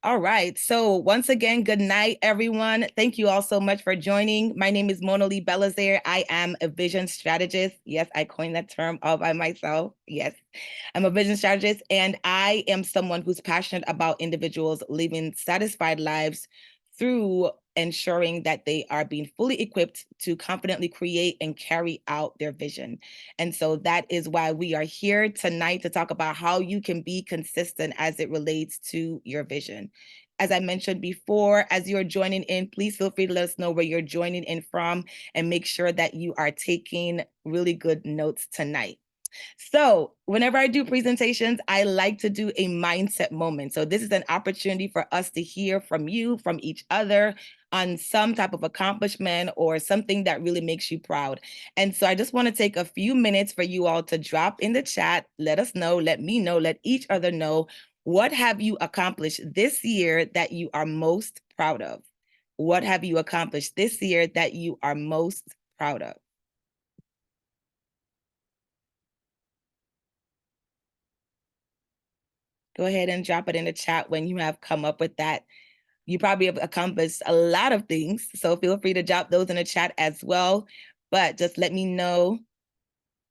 All right. So once again, good night, everyone. Thank you all so much for joining. My name is Mona Lee Belazaire. I am a vision strategist. Yes, I coined that term all by myself. Yes, I'm a vision strategist, and I am someone who's passionate about individuals living satisfied lives through ensuring that they are being fully equipped to confidently create and carry out their vision. And so that is why we are here tonight to talk about how you can be consistent as it relates to your vision. As I mentioned before, as you're joining in, please feel free to let us know where you're joining in from and make sure that you are taking really good notes tonight. So whenever I do presentations, I like to do a mindset moment. So this is an opportunity for us to hear from you, from each other, on some type of accomplishment or something that really makes you proud. And so I just want to take a few minutes for you all to drop in the chat, let us know, let me know, let each other know, what have you accomplished this year that you are most proud of? What have you accomplished this year that you are most proud of? Go ahead and drop it in the chat when you have come up with that. You probably have accomplished a lot of things, so feel free to drop those in the chat as well. But just let me know.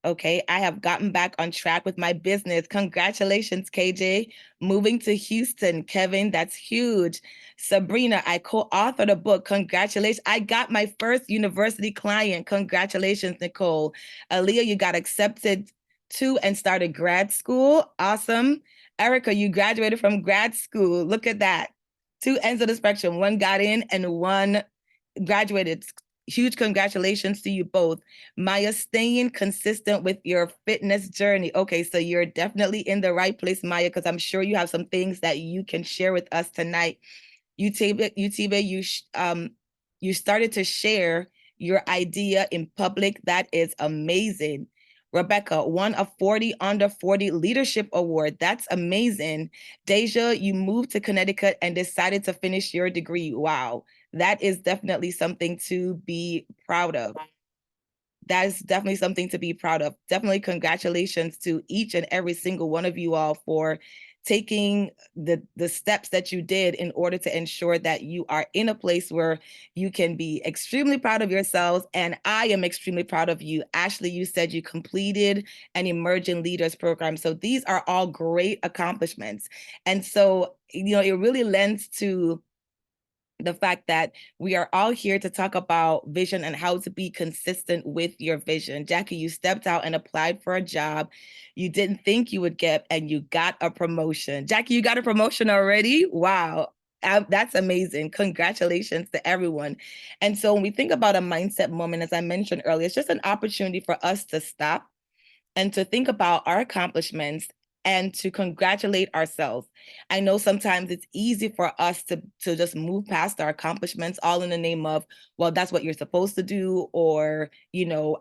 Okay, I have gotten back on track with my business. Congratulations, KJ. Moving to Houston, Kevin, that's huge. Sabrina, I co-authored a book. Congratulations. I got my first university client. Congratulations, Nicole. Aaliyah, you got accepted to and started grad school. Awesome. Erica, you graduated from grad school. Look at that. Two ends of the spectrum. One got in and one graduated. Huge congratulations to you both. Maya, staying consistent with your fitness journey. Okay, so you're definitely in the right place, Maya, because I'm sure you have some things that you can share with us tonight. Utiba, you started to share your idea in public. That is amazing. Rebecca, won a 40 under 40 leadership award. That's amazing. Deja, you moved to Connecticut and decided to finish your degree. Wow. That is definitely something to be proud of. That is definitely something to be proud of. Definitely congratulations to each and every single one of you all for taking the steps that you did in order to ensure that you are in a place where you can be extremely proud of yourselves. And I am extremely proud of you. Ashley, you said you completed an emerging leaders program. So these are all great accomplishments. And so, it really lends to the fact that we are all here to talk about vision and how to be consistent with your vision. Jackie, you stepped out and applied for a job you didn't think you would get, and you got a promotion. Jackie, you got a promotion already? Wow. That's amazing. Congratulations to everyone. And so when we think about a mindset moment, as I mentioned earlier, it's just an opportunity for us to stop and to think about our accomplishments and to congratulate ourselves. I know sometimes it's easy for us to just move past our accomplishments all in the name of, well, that's what you're supposed to do, or,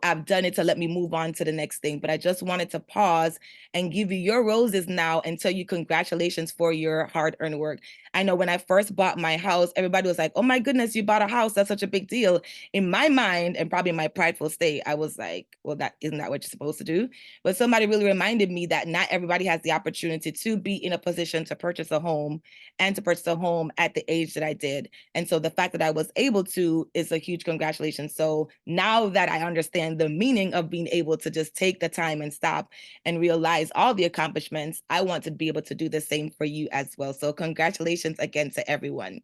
I've done it, so let me move on to the next thing. But I just wanted to pause and give you your roses now and tell you congratulations for your hard-earned work. I know when I first bought my house, everybody was like, oh my goodness, you bought a house. That's such a big deal. In my mind, and probably my prideful state, I was like, well, isn't that what you're supposed to do? But somebody really reminded me that not everybody has the opportunity to be in a position to purchase a home and to purchase a home at the age that I did. And so the fact that I was able to is a huge congratulations. So now that I understand the meaning of being able to just take the time and stop and realize all the accomplishments, I want to be able to do the same for you as well. So congratulations again to everyone.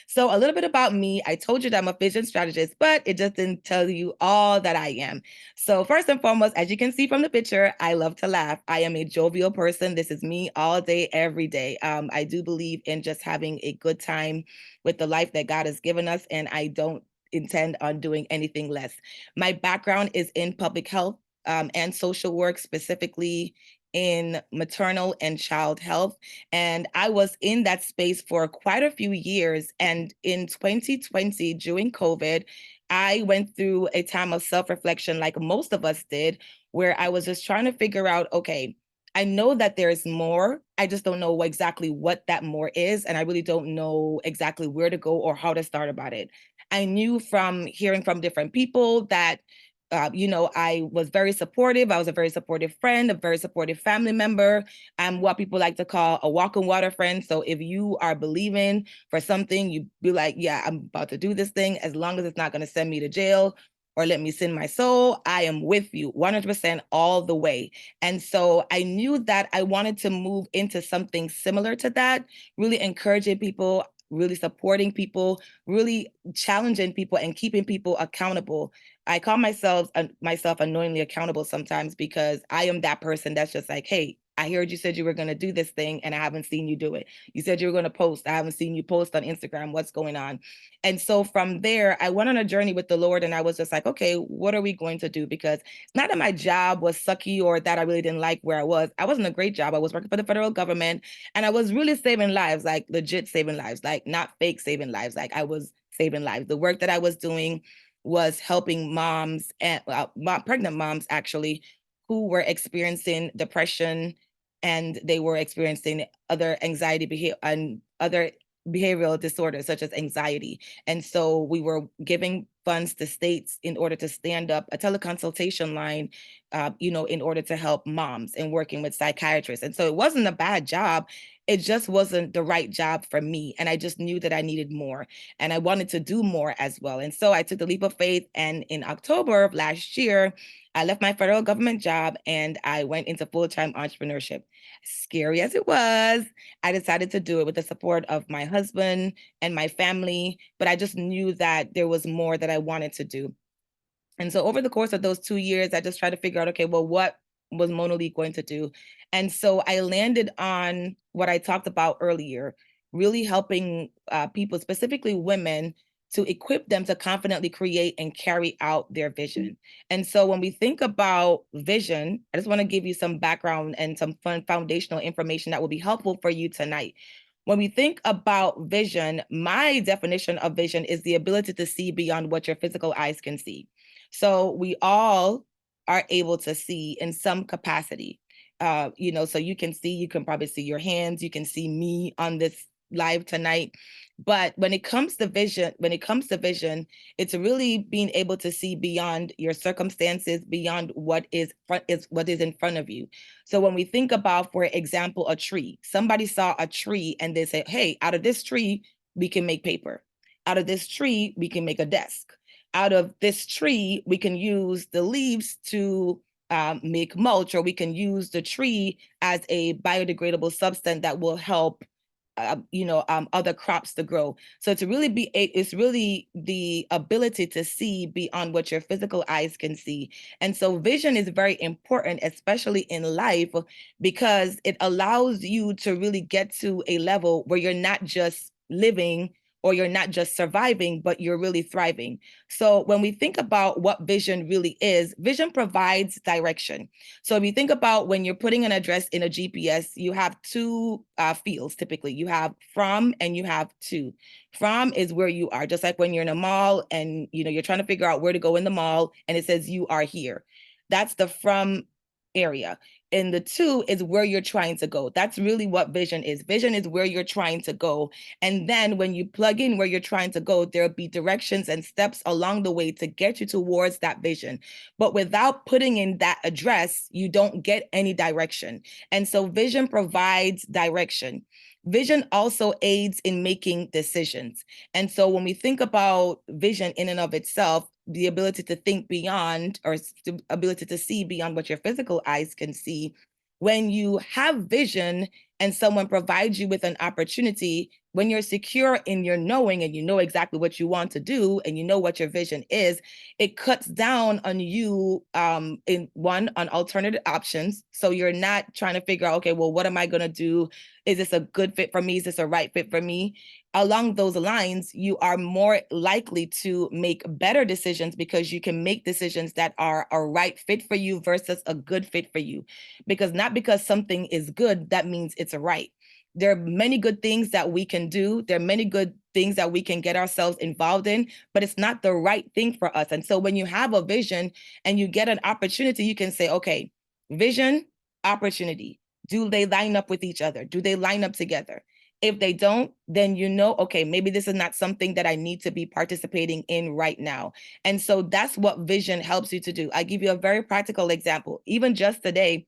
So a little bit about me. I told you that I'm a vision strategist, but it just didn't tell you all that I am. So first and foremost, as you can see from the picture, I love to laugh. I am a jovial person. This is me all day, every day. I do believe in just having a good time with the life that God has given us, and I don't intend on doing anything less. My background is in public health and social work, specifically in maternal and child health. And I was in that space for quite a few years. And in 2020, during COVID, I went through a time of self-reflection like most of us did, where I was just trying to figure out, okay, I know that there's more. I just don't know exactly what that more is. And I really don't know exactly where to go or how to start about it. I knew from hearing from different people that I was very supportive. I was a very supportive friend, a very supportive family member. I'm what people like to call a walk on water friend. So if you are believing for something, you be like, yeah, I'm about to do this thing. As long as it's not going to send me to jail or let me sin my soul, I am with you 100% all the way. And so I knew that I wanted to move into something similar to that, really encouraging people, really supporting people, really challenging people and keeping people accountable. I call myself unknowingly accountable sometimes because I am that person that's just like, hey, I heard you said you were going to do this thing and I haven't seen you do it. You said you were going to post. I haven't seen you post on Instagram. What's going on? And so from there, I went on a journey with the Lord and I was just like, okay, what are we going to do? Because it's not that my job was sucky or that I really didn't like where I was. I was in a great job. I was working for the federal government and I was really saving lives, like legit saving lives, like not fake saving lives. Like I was saving lives. The work that I was doing was helping moms and pregnant moms actually who were experiencing depression and they were experiencing other anxiety behavior and other behavioral disorders such as anxiety. And so we were giving funds to states in order to stand up a teleconsultation line, in order to help moms and working with psychiatrists. And so it wasn't a bad job. It just wasn't the right job for me. And I just knew that I needed more and I wanted to do more as well. And so I took the leap of faith. And in October of last year, I left my federal government job and I went into full-time entrepreneurship. Scary as it was, I decided to do it with the support of my husband and my family, but I just knew that there was more that I wanted to do. And so over the course of those 2 years, I just tried to figure out, okay, well, what was Monalique going to do? And so I landed on what I talked about earlier, really helping people, specifically women, to equip them to confidently create and carry out their vision. And so when we think about vision, I just want to give you some background and some fun foundational information that will be helpful for you tonight. When we think about vision, my definition of vision is the ability to see beyond what your physical eyes can see. So we all are able to see in some capacity. So you can probably see your hands, you can see me on this live tonight. But when it comes to vision, it's really being able to see beyond your circumstances, beyond what is in front of you. So when we think about, for example, a tree, somebody saw a tree and they say, hey, out of this tree, we can make paper. Out of this tree, we can make a desk. Out of this tree, we can use the leaves to make mulch, or we can use the tree as a biodegradable substance that will help other crops to grow. So it's really the ability to see beyond what your physical eyes can see. And so vision is very important, especially in life, because it allows you to really get to a level where you're not just living or you're not just surviving, but you're really thriving. So when we think about what vision really is, vision provides direction. So if you think about when you're putting an address in a GPS, you have two fields typically. You have from and you have to. From is where you are, just like when you're in a mall and you're trying to figure out where to go in the mall and it says you are here. That's the from area. And the to is where you're trying to go. That's really what vision is. Vision is where you're trying to go. And then when you plug in where you're trying to go, there'll be directions and steps along the way to get you towards that vision. But without putting in that address, you don't get any direction. And so vision provides direction. Vision also aids in making decisions. And so when we think about vision in and of itself, the ability to think beyond, or the ability to see beyond what your physical eyes can see, when you have vision and someone provides you with an opportunity, when you're secure in your knowing and you know exactly what you want to do and you know what your vision is, it cuts down on you on alternative options. So you're not trying to figure out, okay, well, what am I going to do? Is this a good fit for me? Is this a right fit for me? Along those lines, you are more likely to make better decisions because you can make decisions that are a right fit for you versus a good fit for you. Not because something is good, that means it's a right. There are many good things that we can do. There are many good things that we can get ourselves involved in, but it's not the right thing for us. And so when you have a vision and you get an opportunity, you can say, okay, vision, opportunity. Do they line up with each other? Do they line up together? If they don't, then you know, okay, maybe this is not something that I need to be participating in right now. And so that's what vision helps you to do. I give you a very practical example. Even just today,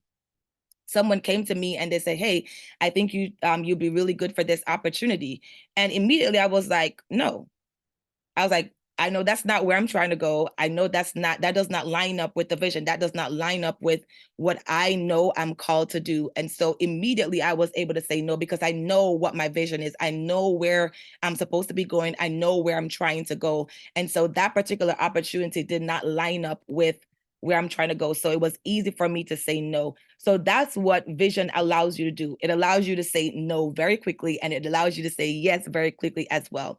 someone came to me and they said, hey, I think you'd be really good for this opportunity. And immediately I was like, no. I was like, I know that's not where I'm trying to go. I know that does not line up with the vision. That does not line up with what I know I'm called to do. And so immediately I was able to say no, because I know what my vision is. I know where I'm supposed to be going. I know where I'm trying to go. And so that particular opportunity did not line up with where I'm trying to go. So it was easy for me to say no. So that's what vision allows you to do. It allows you to say no very quickly, and it allows you to say yes very quickly as well.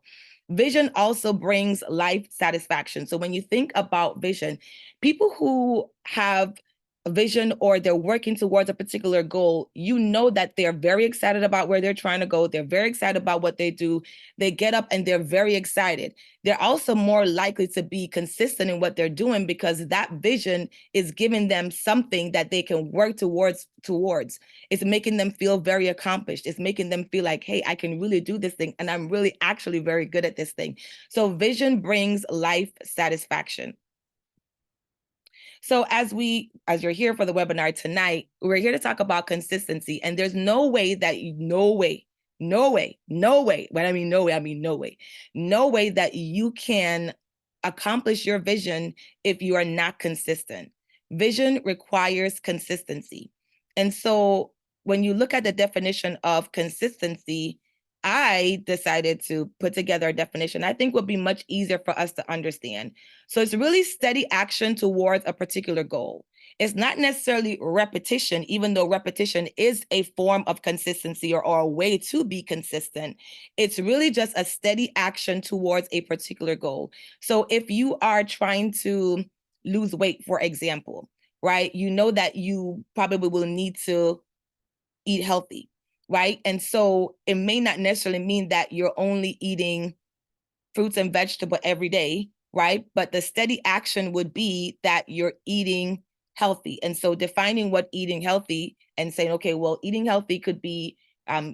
Vision also brings life satisfaction. So when you think about vision, people who have a vision or they're working towards a particular goal, you know that they're very excited about where they're trying to go. They're very excited about what they do. They get up and they're very excited. They're also more likely to be consistent in what they're doing, because that vision is giving them something that they can work towards. It's making them feel very accomplished. It's making them feel like, hey, I can really do this thing, and I'm really actually very good at this thing. So vision brings life satisfaction. So as you're here for the webinar tonight, we're here to talk about consistency. And there's no way, when I mean no way, I mean no way that you can accomplish your vision if you are not consistent. Vision requires consistency. And so when you look at the definition of consistency, I decided to put together a definition I think would be much easier for us to understand. So it's really steady action towards a particular goal. It's not necessarily repetition, even though repetition is a form of consistency, or a way to be consistent. It's really just a steady action towards a particular goal. So if you are trying to lose weight, for example, right, you know that you probably will need to eat healthy, right? And so it may not necessarily mean that you're only eating fruits and vegetables every day, right? But the steady action would be that you're eating healthy. And so defining what eating healthy and saying, okay, well, eating healthy could be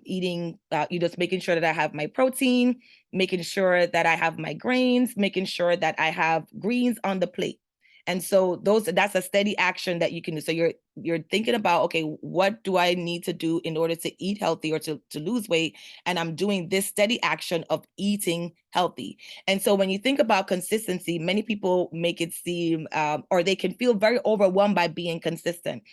eating, you just making sure that I have my protein, making sure that I have my grains, making sure that I have greens on the plate. And so that's a steady action that you can do. So you're thinking about, okay, what do I need to do in order to eat healthy or to lose weight? And I'm doing this steady action of eating healthy. And so when you think about consistency, many people make it seem, or they can feel very overwhelmed by being consistent.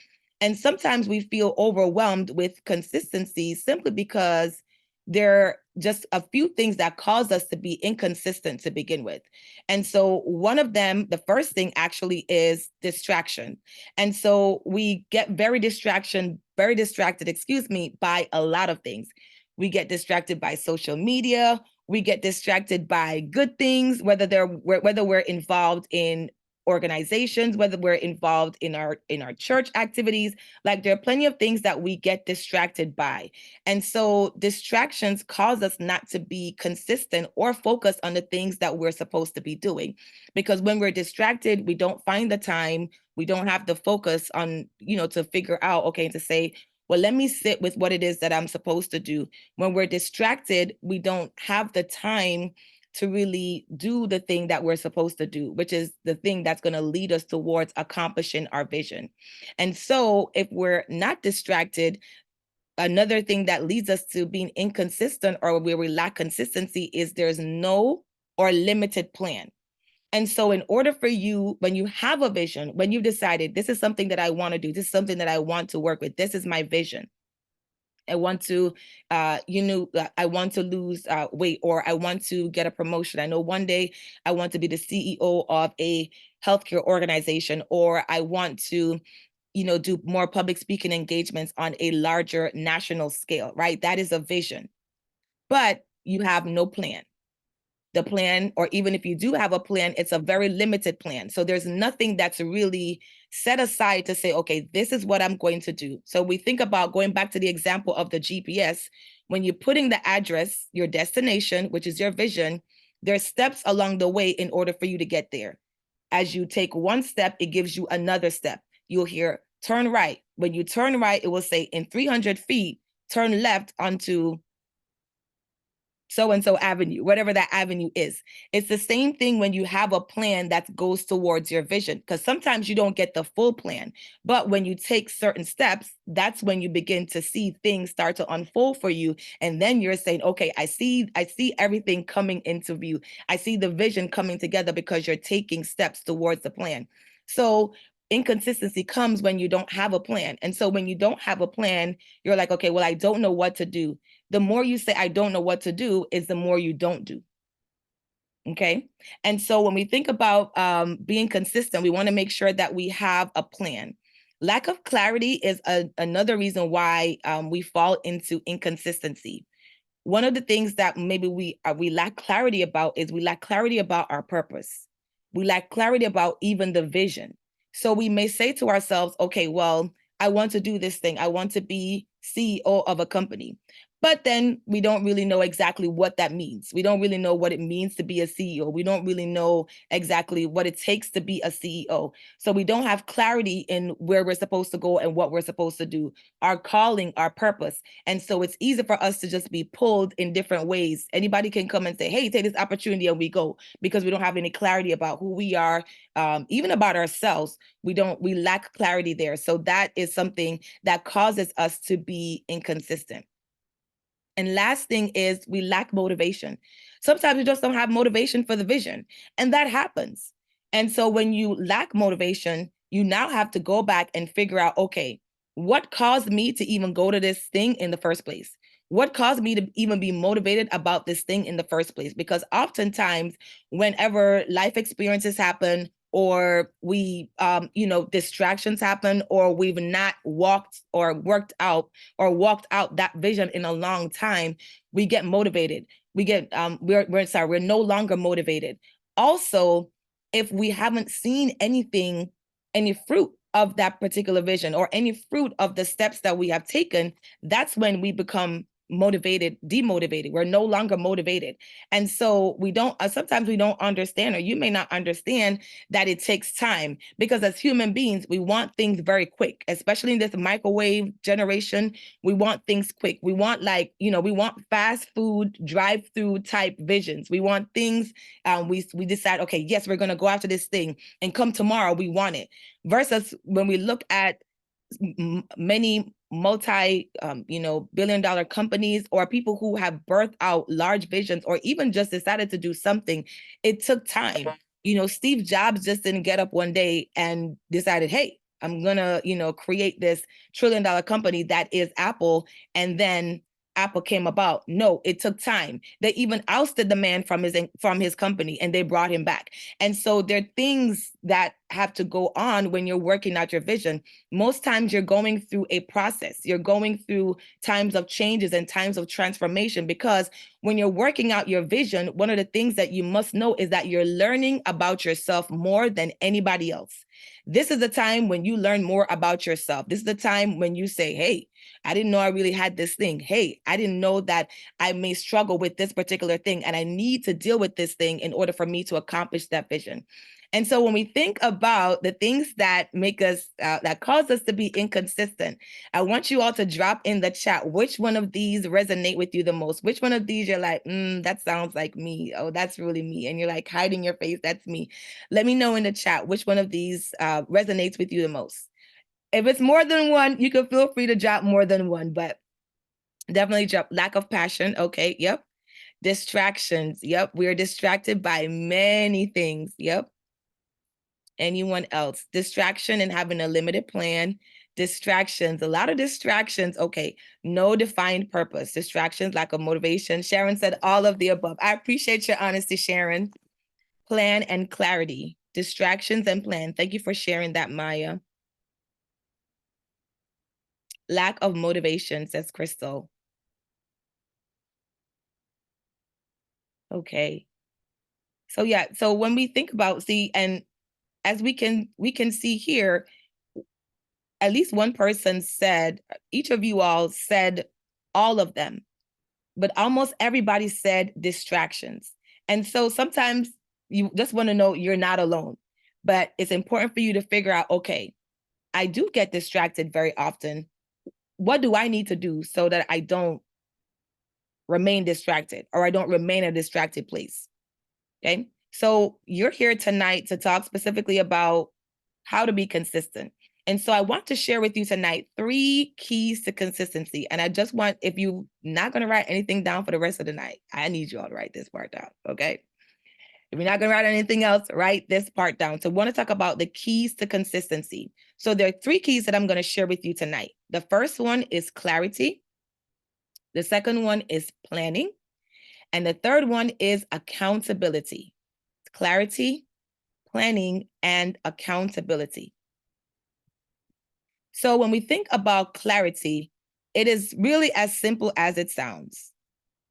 And sometimes we feel overwhelmed with consistency simply because there are just a few things that cause us to be inconsistent to begin with. And so one of them, the first thing actually, is distraction. And so we get very distracted, by a lot of things. We get distracted by social media. We get distracted by good things, whether we're involved in organizations, whether we're involved in our church activities. Like, there are plenty of things that we get distracted by. And so distractions cause us not to be consistent or focused on the things that we're supposed to be doing. Because when we're distracted, we don't find the time, we don't have the focus on, to figure out, okay, to say, well, let me sit with what it is that I'm supposed to do. When we're distracted, we don't have the time to really do the thing that we're supposed to do, which is the thing that's going to lead us towards accomplishing our vision. And so if we're not distracted, another thing that leads us to being inconsistent, or where we lack consistency, is there's no or limited plan. And so in order for you, when you have a vision, when you've decided this is something that I want to do, this is something that I want to work with, this is my vision, I want to, I want to lose weight, or I want to get a promotion. I know one day I want to be the CEO of a healthcare organization, or I want to, do more public speaking engagements on a larger national scale, right? That is a vision, but you have no plan. The plan, or even if you do have a plan, it's a very limited plan. So there's nothing that's really set aside to say, okay, this is what I'm going to do. So we think about going back to the example of the GPS. When you're putting the address, your destination, which is your vision, there's steps along the way in order for you to get there. As you take one step, it gives you another step. You'll hear turn right. When you turn right, it will say in 300 feet, turn left onto so-and-so avenue, whatever that avenue is. It's the same thing when you have a plan that goes towards your vision, because sometimes you don't get the full plan, but when you take certain steps, that's when you begin to see things start to unfold for you. And then you're saying, okay, I see everything coming into view. I see the vision coming together because you're taking steps towards the plan. So inconsistency comes when you don't have a plan. And so when you don't have a plan, you're like, okay, well, I don't know what to do. The more you say, I don't know what to do, is the more you don't do. Okay. And so when we think about being consistent, we want to make sure that we have a plan. Lack of clarity is another reason why we fall into inconsistency. One of the things that maybe we lack clarity about is we lack clarity about our purpose. We lack clarity about even the vision. So we may say to ourselves, okay, well, I want to do this thing. I want to be CEO of a company. But then we don't really know exactly what that means. We don't really know what it means to be a CEO. We don't really know exactly what it takes to be a CEO. So we don't have clarity in where we're supposed to go and what we're supposed to do, our calling, our purpose. And so it's easy for us to just be pulled in different ways. Anybody can come and say, hey, take this opportunity, and we go, because we don't have any clarity about who we are, even about ourselves. We lack clarity there. So that is something that causes us to be inconsistent. And last thing is we lack motivation. Sometimes we just don't have motivation for the vision, and that happens. And so when you lack motivation, you now have to go back and figure out, okay, what caused me to even go to this thing in the first place? What caused me to even be motivated about this thing in the first place? Because oftentimes, whenever life experiences happen, or we distractions happen, or we've not walked or worked out or walked out that vision in a long time, we get motivated. We get we're no longer motivated. Also, if we haven't seen any fruit of that particular vision or any fruit of the steps that we have taken, that's when we become demotivated. We're no longer motivated. And so sometimes we don't understand, or you may not understand, that it takes time, because as human beings, we want things very quick, especially in this microwave generation. We want things quick. We want we want fast food, drive-through type visions. We want things, we decide, okay, yes, we're going to go after this thing, and come tomorrow, we want it. Versus when we look at many multi-billion-dollar companies, or people who have birthed out large visions, or even just decided to do something, it took time. Steve Jobs just didn't get up one day and decided, hey, I'm gonna create this trillion-dollar company that is Apple, and then Apple came about. No, it took time. They even ousted the man from his company, and they brought him back. And so there are things that have to go on when you're working out your vision. Most times you're going through a process. You're going through times of changes and times of transformation, because when you're working out your vision, one of the things that you must know is that you're learning about yourself more than anybody else. This is the time when you learn more about yourself. This is the time when you say, hey, I didn't know I really had this thing. Hey, I didn't know that I may struggle with this particular thing, and I need to deal with this thing in order for me to accomplish that vision. And so when we think about the things that make us, that cause us to be inconsistent, I want you all to drop in the chat which one of these resonate with you the most. Which one of these you're like, that sounds like me. Oh, that's really me. And you're like hiding your face. That's me. Let me know in the chat which one of these resonates with you the most. If it's more than one, you can feel free to drop more than one, but definitely drop lack of passion. Okay. Yep. Distractions. Yep. We're distracted by many things. Yep. Anyone else? Distraction and having a limited plan. Distractions, a lot of distractions. Okay, no defined purpose. Distractions, lack of motivation. Sharon said all of the above. I appreciate your honesty, Sharon. Plan and clarity. Distractions and plan. Thank you for sharing that, Maya. Lack of motivation, says Crystal. Okay. So yeah, so when we think about, and as we can see here, at least one person said, each of you all said all of them, but almost everybody said distractions. And so sometimes you just want to know you're not alone, but it's important for you to figure out, okay, I do get distracted very often. What do I need to do so that I don't remain distracted, or I don't remain in a distracted place. Okay. So you're here tonight to talk specifically about how to be consistent. And so I want to share with you tonight 3 keys to consistency. And I just want, if you're not going to write anything down for the rest of the night, I need you all to write this part down. Okay. If you're not going to write anything else, write this part down. So I want to talk about the keys to consistency. So there are 3 keys that I'm going to share with you tonight. The first one is clarity. The second one is planning. And the third one is accountability. Clarity, planning, and accountability. So when we think about clarity, it is really as simple as it sounds.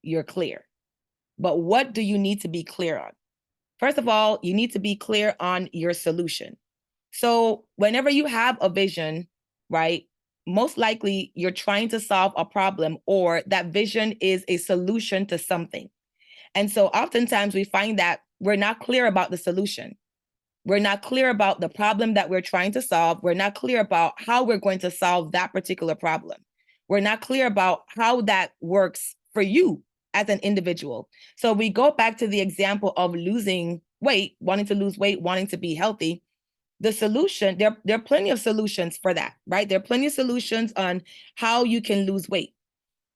You're clear. But what do you need to be clear on? First of all, you need to be clear on your solution. So whenever you have a vision, right, most likely you're trying to solve a problem, or that vision is a solution to something. And so oftentimes we find that we're not clear about the solution. We're not clear about the problem that we're trying to solve. We're not clear about how we're going to solve that particular problem. We're not clear about how that works for you as an individual. So we go back to the example of losing weight, wanting to lose weight, wanting to be healthy. The solution, there are plenty of solutions for that, right? There are plenty of solutions on how you can lose weight.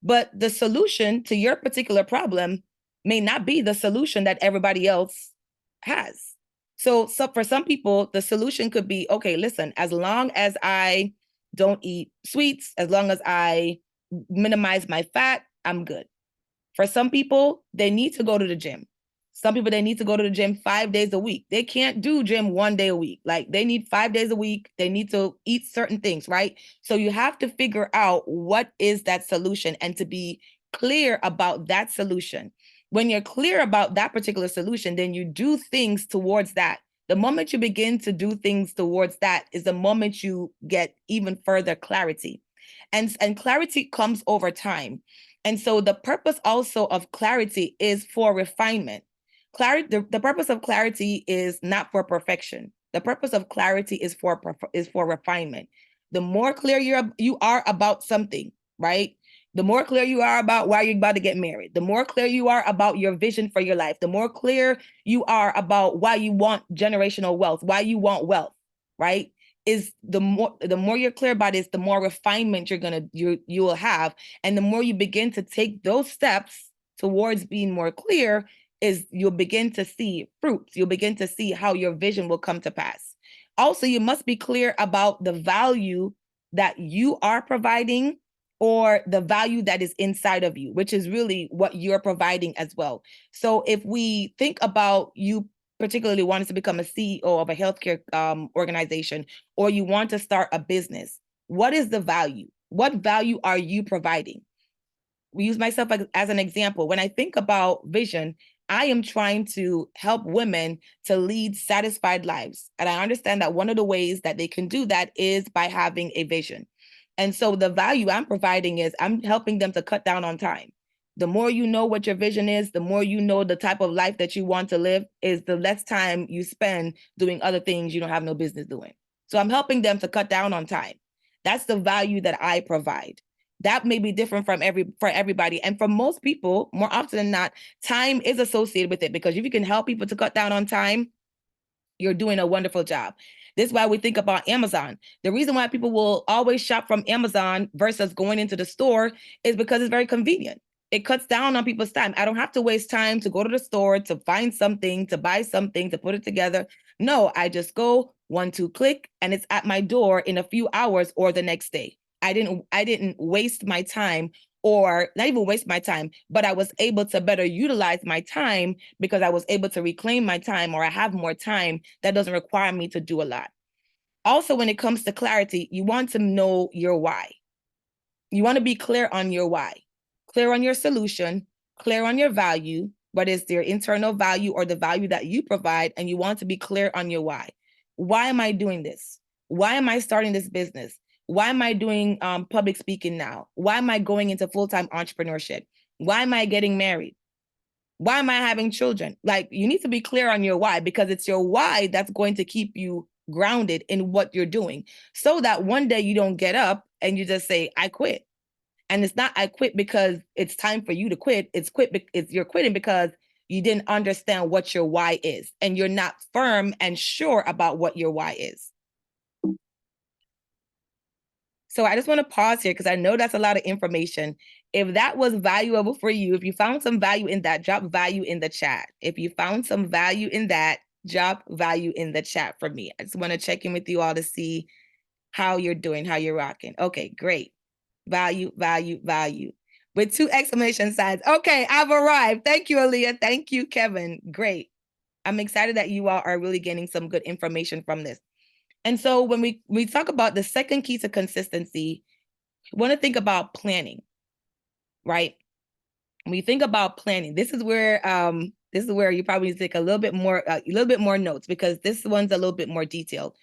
But the solution to your particular problem may not be the solution that everybody else has. So for some people, the solution could be, okay, listen, as long as I don't eat sweets, as long as I minimize my fat, I'm good. For some people, they need to go to the gym. Some people, they need to go to the gym 5 days a week. They can't do gym 1 day a week. Like, they need 5 days a week. They need to eat certain things, right? So you have to figure out what is that solution and to be clear about that solution. When you're clear about that particular solution, then you do things towards that. The moment you begin to do things towards that is the moment you get even further clarity. And clarity comes over time. And so the purpose also of clarity is for refinement. The purpose of clarity is not for perfection. The purpose of clarity is for refinement. The more clear you are about something, right? The more clear you are about why you're about to get married, the more clear you are about your vision for your life, the more clear you are about why you want generational wealth, why you want wealth, right? Is the more you're clear about it, the more refinement you will have. And the more you begin to take those steps towards being more clear, is you'll begin to see fruits. You'll begin to see how your vision will come to pass. Also, you must be clear about the value that you are providing, or the value that is inside of you, which is really what you're providing as well. So if we think about you particularly wanting to become a CEO of a healthcare organization, or you want to start a business, what is the value? What value are you providing? We use myself as an example. When I think about vision, I am trying to help women to lead satisfied lives. And I understand that one of the ways that they can do that is by having a vision. And so the value I'm providing is I'm helping them to cut down on time. The more you know what your vision is, the more you know the type of life that you want to live, is the less time you spend doing other things you don't have no business doing. So I'm helping them to cut down on time. That's the value that I provide. That may be different for everybody. And for most people, more often than not, time is associated with it, because if you can help people to cut down on time, you're doing a wonderful job. This is why we think about Amazon. The reason why people will always shop from Amazon versus going into the store is because it's very convenient. It cuts down on people's time. I don't have to waste time to go to the store to find something, to buy something, to put it together. No, I just go 1-2 click and it's at my door in a few hours or the next day. I didn't waste my time, or not even waste my time, but I was able to better utilize my time because I was able to reclaim my time, or I have more time that doesn't require me to do a lot. Also, when it comes to clarity, you want to know your why. You want to be clear on your why, clear on your solution, clear on your value, what is their internal value or the value that you provide, and you want to be clear on your why. Why am I doing this? Why am I starting this business? Why am I doing public speaking now? Why am I going into full-time entrepreneurship? Why am I getting married? Why am I having children? Like, you need to be clear on your why, because it's your why that's going to keep you grounded in what you're doing, so that one day you don't get up and you just say, I quit. And it's not I quit because it's time for you to quit. You're quitting because you didn't understand what your why is, and you're not firm and sure about what your why is. So I just want to pause here because I know that's a lot of information. If that was valuable for you, if you found some value in that, drop value in the chat. If you found some value in that, drop value in the chat for me. I just want to check in with you all to see how you're doing, how you're rocking. Okay, great. Value, value, value. With 2 exclamation signs. Okay, I've arrived. Thank you, Aaliyah. Thank you, Kevin. Great. I'm excited that you all are really getting some good information from this. And so when we talk about the second key to consistency, we want to think about planning, right? When you think about planning, this is where you probably need to take a little bit more notes, because this one's a little bit more detailed.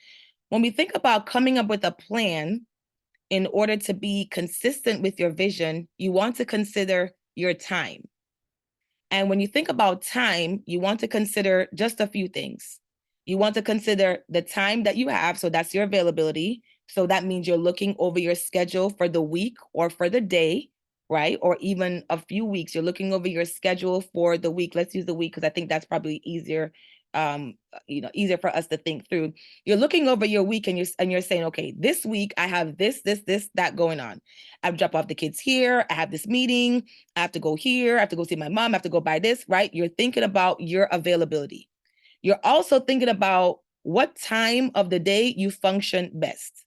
When we think about coming up with a plan in order to be consistent with your vision, you want to consider your time. And when you think about time, you want to consider just a few things. You want to consider the time that you have, so that's your availability. So that means you're looking over your schedule for the week or for the day, right? Or even a few weeks. You're looking over your schedule for the week. Let's use the week because I think that's probably easier, easier for us to think through. You're looking over your week and you're saying, okay, this week I have this, that going on. I've dropped off the kids here. I have this meeting. I have to go here. I have to go see my mom. I have to go buy this, right? You're thinking about your availability. You're also thinking about what time of the day you function best.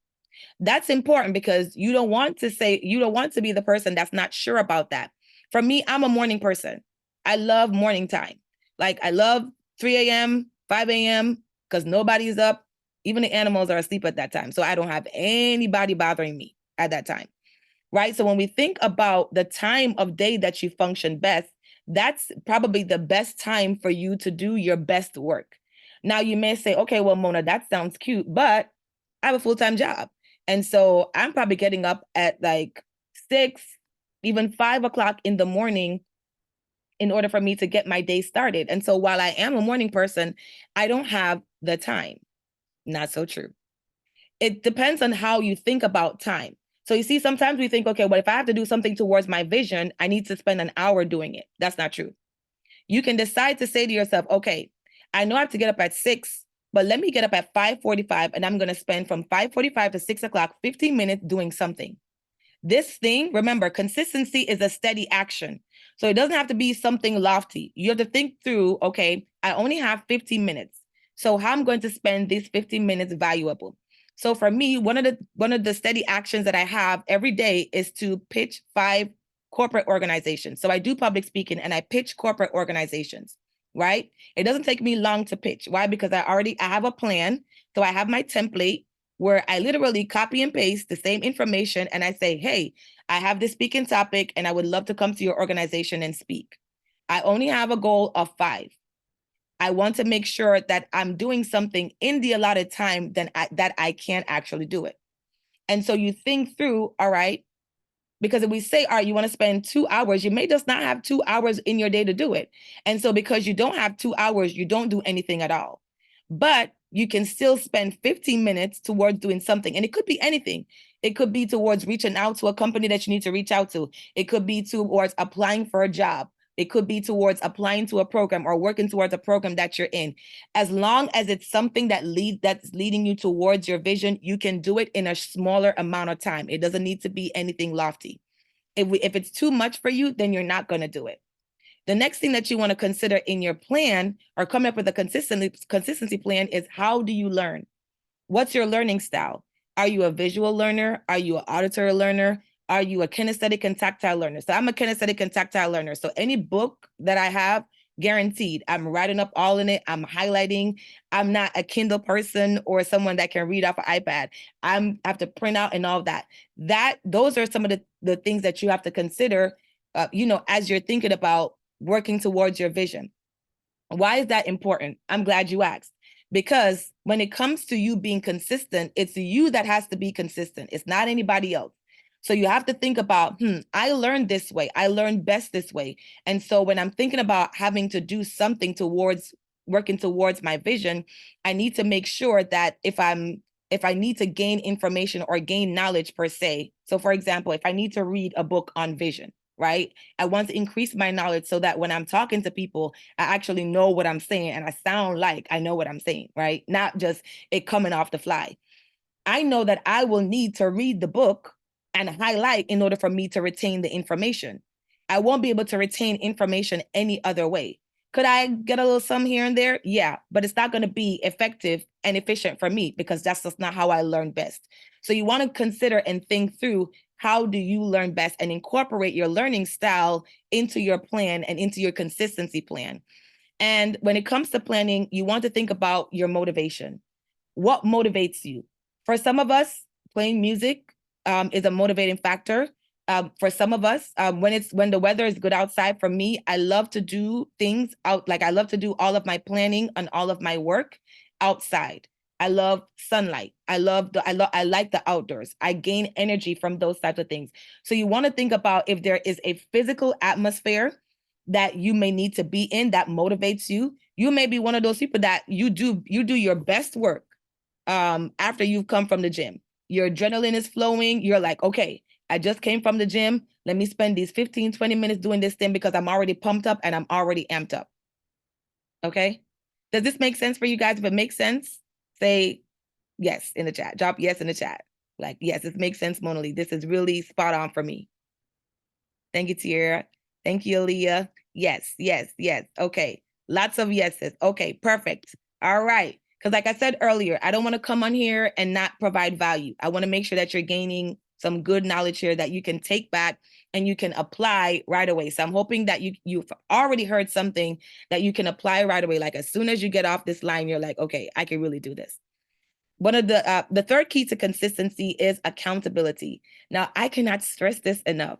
That's important because you don't want to be the person that's not sure about that. For me, I'm a morning person. I love morning time. Like I love 3 a.m., 5 a.m. because nobody's up. Even the animals are asleep at that time. So I don't have anybody bothering me at that time, right? So when we think about the time of day that you function best, that's probably the best time for you to do your best work. Now you may say, okay, well, Mona, that sounds cute, but I have a full-time job. And so I'm probably getting up at like 6, even 5 o'clock in the morning in order for me to get my day started. And so while I am a morning person, I don't have the time. Not so true. It depends on how you think about time. So you see, sometimes we think, okay, well, if I have to do something towards my vision, I need to spend an hour doing it. That's not true. You can decide to say to yourself, okay, I know I have to get up at 6, but let me get up at 5:45 and I'm going to spend from 5:45 to 6 o'clock, 15 minutes doing something. This thing, remember, consistency is a steady action. So it doesn't have to be something lofty. You have to think through, okay, I only have 15 minutes. So how I'm going to spend these 15 minutes valuable. So for me, one of the steady actions that I have every day is to pitch 5 corporate organizations. So I do public speaking and I pitch corporate organizations, right? It doesn't take me long to pitch. Why? Because I have a plan. So I have my template where I literally copy and paste the same information and I say, hey, I have this speaking topic and I would love to come to your organization and speak. I only have a goal of 5. I want to make sure that I'm doing something in the allotted time that I can actually do it. And so you think through, all right, because if we say, all right, you want to spend 2 hours, you may just not have 2 hours in your day to do it. And so because you don't have 2 hours, you don't do anything at all. But you can still spend 15 minutes towards doing something. And it could be anything. It could be towards reaching out to a company that you need to reach out to. It could be towards applying for a job. It could be towards applying to a program or working towards a program that you're in. As long as it's something that's leading you towards your vision, you can do it in a smaller amount of time. It doesn't need to be anything lofty. If it's too much for you, then you're not going to do it. The next thing that you want to consider in your plan or come up with a consistency plan is, how do you learn? What's your learning style? Are you a visual learner? Are you an auditory learner? Are you a kinesthetic and tactile learner? So I'm a kinesthetic and tactile learner. So any book that I have, guaranteed, I'm writing up all in it. I'm highlighting. I'm not a Kindle person or someone that can read off an iPad. I have to print out and all that. Those are some of the things that you have to consider, as you're thinking about working towards your vision. Why is that important? I'm glad you asked. Because when it comes to you being consistent, it's you that has to be consistent. It's not anybody else. So you have to think about, I learned this way. I learned best this way. And so when I'm thinking about having to do something towards working towards my vision, I need to make sure that if I'm if I need to gain information or gain knowledge per se. So for example, if I need to read a book on vision, right? I want to increase my knowledge so that when I'm talking to people, I actually know what I'm saying and I sound like I know what I'm saying, right? Not just it coming off the fly. I know that I will need to read the book and highlight in order for me to retain the information. I won't be able to retain information any other way. Could I get a little some here and there? Yeah, but it's not going to be effective and efficient for me because that's just not how I learn best. So you want to consider and think through, how do you learn best, and incorporate your learning style into your plan and into your consistency plan. And when it comes to planning, you want to think about your motivation. What motivates you? For some of us, playing music is a motivating factor. For some of us, when the weather is good outside, for me, I love to do things out. Like I love to do all of my planning and all of my work outside. I love sunlight. I like the outdoors. I gain energy from those types of things. So you want to think about if there is a physical atmosphere that you may need to be in that motivates you. You may be one of those people that you do your best work after you've come from the gym. Your adrenaline is flowing. You're like, okay, I just came from the gym. Let me spend these 15, 20 minutes doing this thing because I'm already pumped up and I'm already amped up. Okay. Does this make sense for you guys? If it makes sense, say yes in the chat. Drop yes in the chat. Like, yes, this makes sense, Mona Lee. This is really spot on for me. Thank you, Tiara. Thank you, Aaliyah. Yes, yes, yes. Okay. Lots of yeses. Okay, perfect. All right. Because like I said earlier, I don't want to come on here and not provide value. I want to make sure that you're gaining some good knowledge here that you can take back and you can apply right away. So I'm hoping that you've already heard something that you can apply right away. Like as soon as you get off this line, you're like, okay, I can really do this. One of the third key to consistency is accountability. Now, I cannot stress this enough.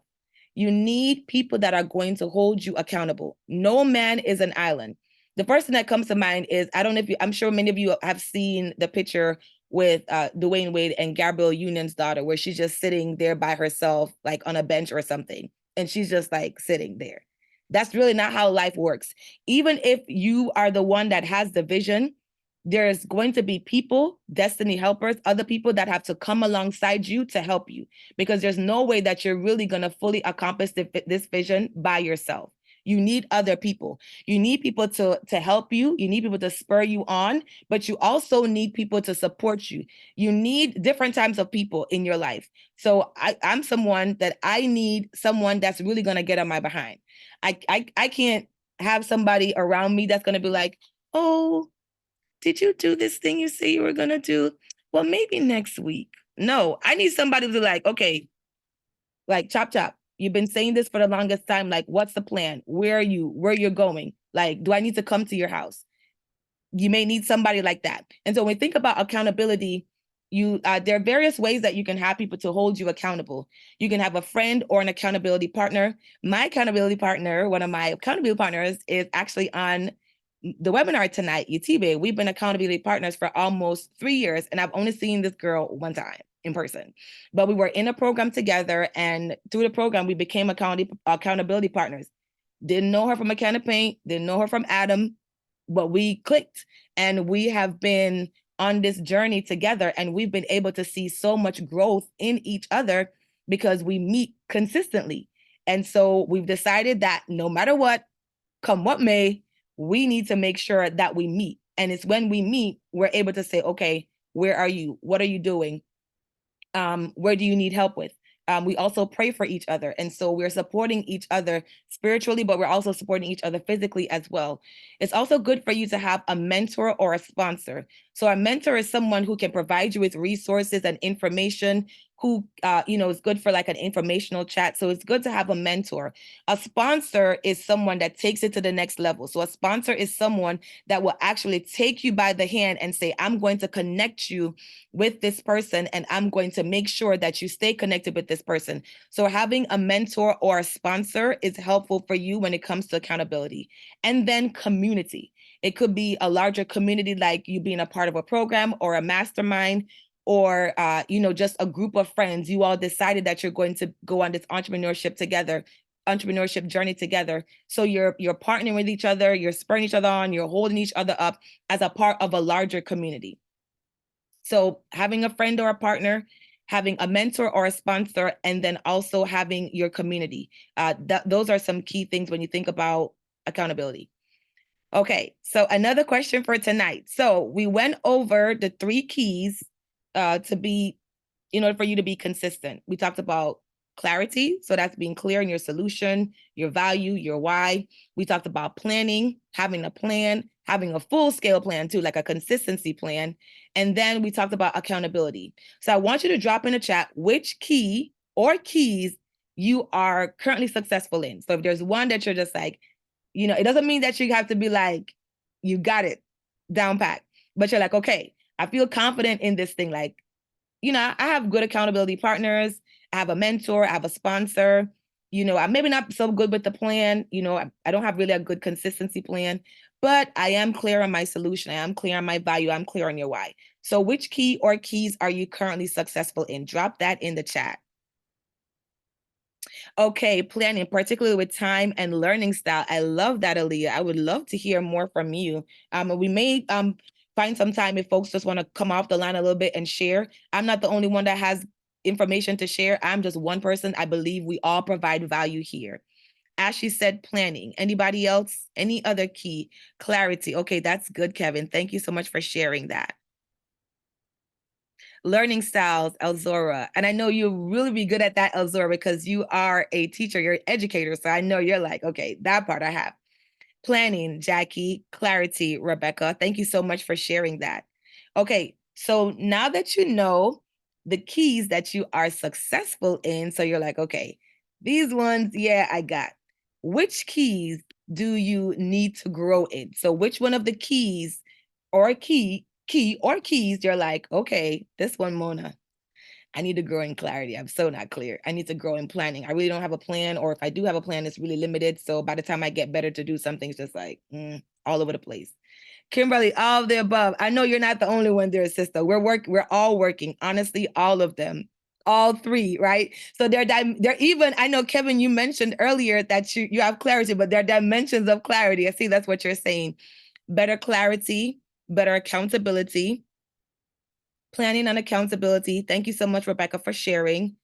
You need people that are going to hold you accountable. No man is an island. The first thing that comes to mind is, I don't know if you, I'm sure many of you have seen the picture with Dwayne Wade and Gabrielle Union's daughter, where she's just sitting there by herself, like on a bench or something. And she's just like sitting there. That's really not how life works. Even if you are the one that has the vision, there's going to be people, destiny helpers, other people that have to come alongside you to help you, because there's no way that you're really going to fully accomplish this vision by yourself. You need other people. You need people to help you. You need people to spur you on, but you also need people to support you. You need different types of people in your life. So I'm someone that I need someone that's really going to get on my behind. I can't have somebody around me that's going to be like, oh, did you do this thing you say you were going to do? Well, maybe next week. No, I need somebody to be like, okay, like chop chop. You've been saying this for the longest time. Like, what's the plan? Where are you? Where you're going? Like, do I need to come to your house? You may need somebody like that. And so when we think about accountability, there are various ways that you can have people to hold you accountable. You can have a friend or an accountability partner. My accountability partner, one of my accountability partners, is actually on the webinar tonight, Yetibe. We've been accountability partners for almost 3 years, and I've only seen this girl one time in person. But we were in a program together, and through the program, we became accountability partners. Didn't know her from a can of paint, didn't know her from Adam, but we clicked, and we have been on this journey together, and we've been able to see so much growth in each other because we meet consistently. And so we've decided that no matter what, come what may, we need to make sure that we meet. And it's when we meet, we're able to say, okay, where are you? What are you doing? Where do you need help with? We also pray for each other. And so we're supporting each other spiritually, but we're also supporting each other physically as well. It's also good for you to have a mentor or a sponsor. So a mentor is someone who can provide you with resources and information, who is good for like an informational chat. So it's good to have a mentor. A sponsor is someone that takes it to the next level. So a sponsor is someone that will actually take you by the hand and say, I'm going to connect you with this person, and I'm going to make sure that you stay connected with this person. So having a mentor or a sponsor is helpful for you when it comes to accountability. And then community. It could be a larger community, like you being a part of a program or a mastermind, or just a group of friends. You all decided that you're going to go on this entrepreneurship journey together. So you're partnering with each other, you're spurring each other on, you're holding each other up as a part of a larger community. So having a friend or a partner, having a mentor or a sponsor, and then also having your community. Those are some key things when you think about accountability. Okay, so another question for tonight. So we went over the 3 keys to be, in order for you to be consistent. We talked about clarity, so that's being clear in your solution, your value, your why. We talked about planning, having a plan, having a full scale plan too, like a consistency plan. And then we talked about accountability. So I want you to drop in the chat which key or keys you are currently successful in. So if there's one that you're just like, it doesn't mean that you have to be like, you got it down pat, but you're like, okay, I feel confident in this thing. Like, I have good accountability partners. I have a mentor. I have a sponsor. I'm maybe not so good with the plan. I don't have really a good consistency plan, but I am clear on my solution. I am clear on my value. I'm clear on your why. So which key or keys are you currently successful in? Drop that in the chat. Okay, planning, particularly with time and learning style. I love that, Aaliyah. I would love to hear more from you. We may find some time if folks just want to come off the line a little bit and share. I'm not the only one that has information to share. I'm just one person. I believe we all provide value here. As she said, planning. Anybody else? Any other key? Clarity. Okay, that's good, Kevin. Thank you so much for sharing that. Learning styles, Elzora. And I know you'll really be good at that, Elzora, because you are a teacher, you're an educator. So I know you're like, okay, that part I have. Planning, Jackie. Clarity, Rebecca. Thank you so much for sharing that. Okay, so now that you know the keys that you are successful in, so you're like, okay, these ones, yeah, I got. Which keys do you need to grow in? So which one of the keys or key or keys you're like, okay, this one, Mona, I need to grow in clarity. I'm so not clear. I need to grow in planning. I really don't have a plan, or if I do have a plan, it's really limited. So by the time I get better to do something, it's just like all over the place. Kimberly, all of the above. I know you're not the only one there, sister. We're all working. Honestly, all of them. All 3, right? So they're even, I know, Kevin, you mentioned earlier that you have clarity, but there are dimensions of clarity. I see that's what you're saying. Better clarity, better accountability, planning and accountability. Thank you so much, Rebecca, for sharing.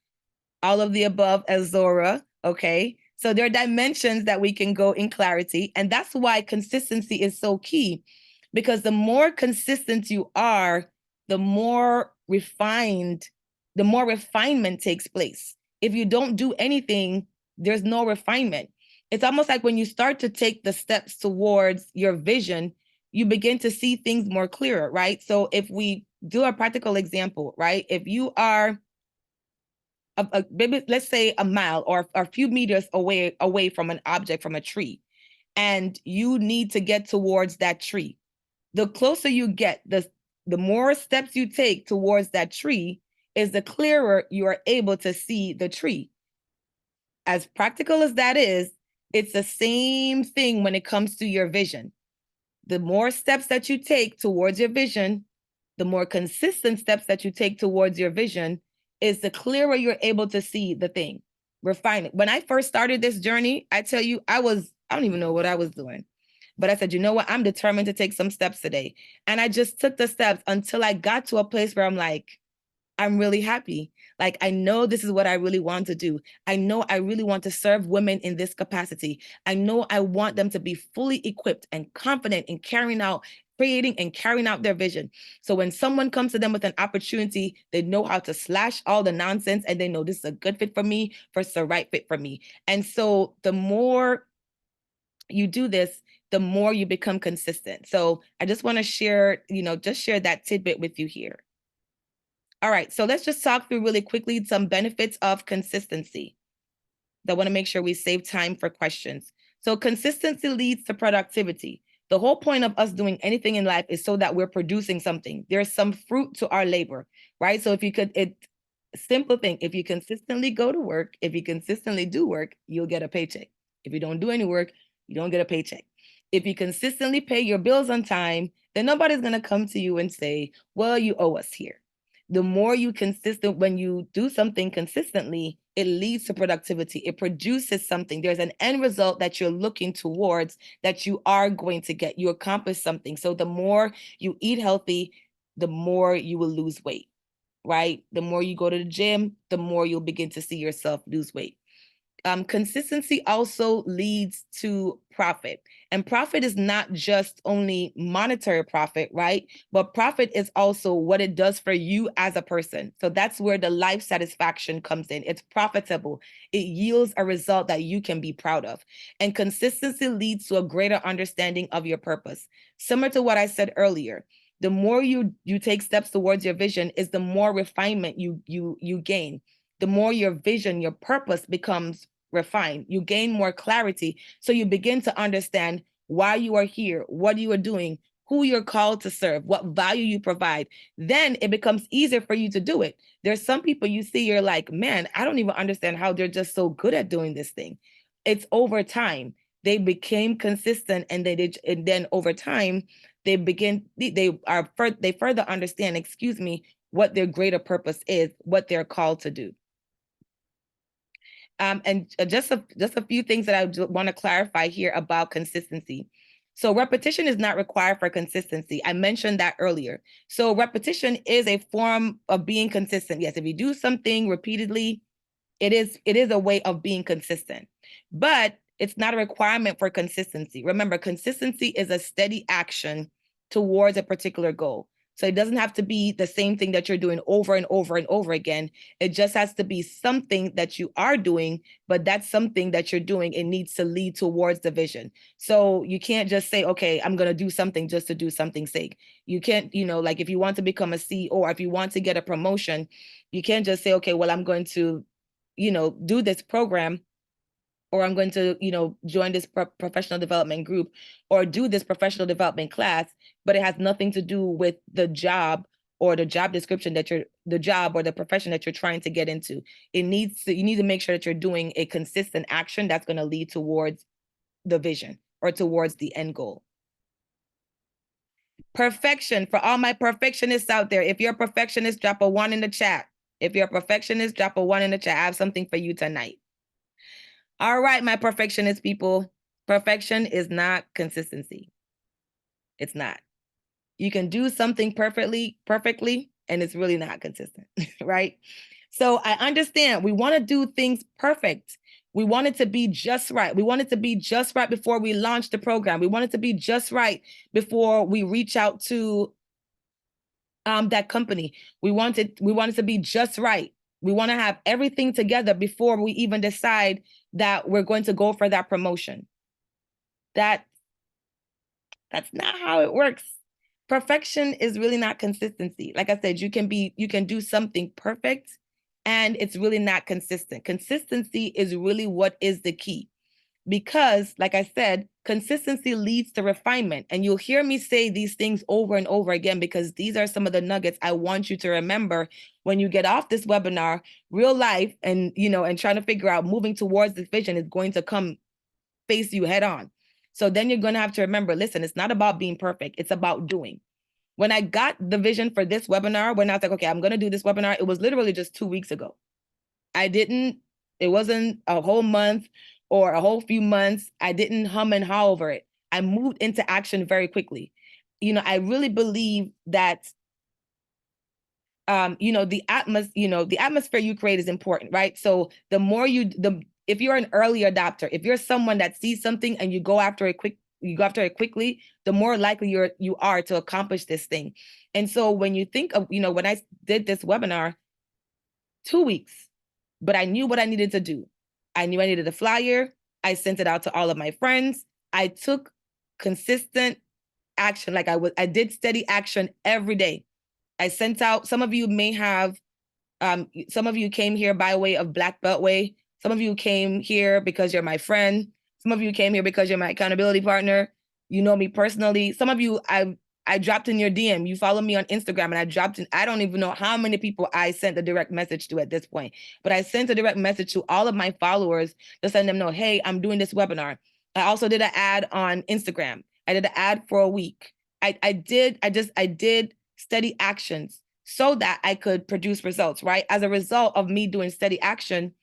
All of the above, Azora. Okay. So there are dimensions that we can go in clarity. And that's why consistency is so key, because the more consistent you are, the more refinement takes place. If you don't do anything, there's no refinement. It's almost like when you start to take the steps towards your vision, you begin to see things more clearer, right? So if we do a practical example, right? If you are maybe let's say a mile or a few meters away from an object, from a tree, and you need to get towards that tree. The closer you get, the more steps you take towards that tree, is the clearer you are able to see the tree. As practical as that is, it's the same thing when it comes to your vision. The more steps that you take towards your vision, the more consistent steps that you take towards your vision, is the clearer you're able to see the thing. Refine it. When I first started this journey, I tell you, I don't even know what I was doing. But I said, you know what? I'm determined to take some steps today. And I just took the steps until I got to a place where I'm like, I'm really happy. Like, I know this is what I really want to do. I know I really want to serve women in this capacity. I know I want them to be fully equipped and confident in creating and carrying out their vision. So when someone comes to them with an opportunity, they know how to slash all the nonsense and they know this is a good fit for me, it's the right fit for me. And so the more you do this, the more you become consistent. So I just want to share, just share that tidbit with you here. All right, so let's just talk through really quickly some benefits of consistency. I want to make sure we save time for questions. So consistency leads to productivity. The whole point of us doing anything in life is so that we're producing something. There's some fruit to our labor, right? So if you could, simple thing, if you consistently go to work, if you consistently do work, you'll get a paycheck. If you don't do any work, you don't get a paycheck. If you consistently pay your bills on time, then nobody's going to come to you and say, well, you owe us here. The more when you do something consistently, it leads to productivity. It produces something. There's an end result that you're looking towards that you are going to get. You accomplish something. So the more you eat healthy, the more you will lose weight, right? The more you go to the gym, the more you'll begin to see yourself lose weight. Consistency also leads to profit. And profit is not just only monetary profit, right? But profit is also what it does for you as a person. So that's where the life satisfaction comes in. It's profitable. It yields a result that you can be proud of. And consistency leads to a greater understanding of your purpose. Similar to what I said earlier, the more you take steps towards your vision is the more refinement you gain. The more your vision, your purpose becomes refined, you gain more clarity. So you begin to understand why you are here, what you are doing, who you're called to serve, what value you provide. Then it becomes easier for you to do it. There's some people you see, you're like, man, I don't even understand how they're just so good at doing this thing. It's over time. They became consistent, and and then over time, they further understand, what their greater purpose is, what they're called to do. And just a few things that I want to clarify here about consistency. So repetition is not required for consistency. I mentioned that earlier. So repetition is a form of being consistent. Yes, if you do something repeatedly, it is a way of being consistent, but it's not a requirement for consistency. Remember, consistency is a steady action towards a particular goal. So it doesn't have to be the same thing that you're doing over and over and over again. It just has to be something that you are doing, but that's something that you're doing, it needs to lead towards the vision. So you can't just say, okay, I'm going to do something just to do something's sake. You can't, like if you want to become a CEO, or if you want to get a promotion, you can't just say, okay, well, I'm going to do this program, or I'm going to, join this professional development group, or do this professional development class, but it has nothing to do with the job or the job description the job or the profession that you're trying to get into. You need to make sure that you're doing a consistent action that's going to lead towards the vision or towards the end goal. Perfection, for all my perfectionists out there, if you're a perfectionist, drop a 1 in the chat. If you're a perfectionist, drop a 1 in the chat. I have something for you tonight. All right, my perfectionist people, perfection is not consistency. It's not. You can do something perfectly, and it's really not consistent, right? So I understand we want to do things perfect. We want it to be just right. We want it to be just right before we launch the program. We want it to be just right before we reach out to that company. We want it to be just right. We want to have everything together before we even decide that we're going to go for that promotion. That's not how it works. Perfection is really not consistency. Like I said, you can do something perfect and it's really not consistent. Consistency is really what is the key. Because, like I said, consistency leads to refinement. And you'll hear me say these things over and over again, because these are some of the nuggets I want you to remember when you get off this webinar. Real life and trying to figure out moving towards this vision is going to come face you head on. So then you're going to have to remember, listen, it's not about being perfect. It's about doing. When I got the vision for this webinar, when I was like, okay, I'm going to do this webinar, it was literally just 2 weeks ago. It wasn't a whole month or a whole few months. I didn't hum and haw over it. I moved into action very quickly. I really believe that, the atmosphere you create is important, right? So the more if you're an early adopter, if you're someone that sees something and you go after it quickly, the more likely you are to accomplish this thing. And so when you think of, when I did this webinar, 2 weeks, but I knew what I needed to do. I knew I needed a flyer. I sent it out to all of my friends. I took consistent action. I did steady action every day. I sent out, some of you may have, some of you came here by way of Black Beltway. Some of you came here because you're my friend. Some of you came here because you're my accountability partner. You know me personally. Some of you, I dropped in your DM. You follow me on Instagram, and I dropped in, I don't even know how many people I sent a direct message to at this point, but I sent a direct message to all of my followers to send them know, hey, I'm doing this webinar. I also did an ad on Instagram. I did an ad for a week. I did steady actions so that I could produce results, right? As a result of me doing steady action,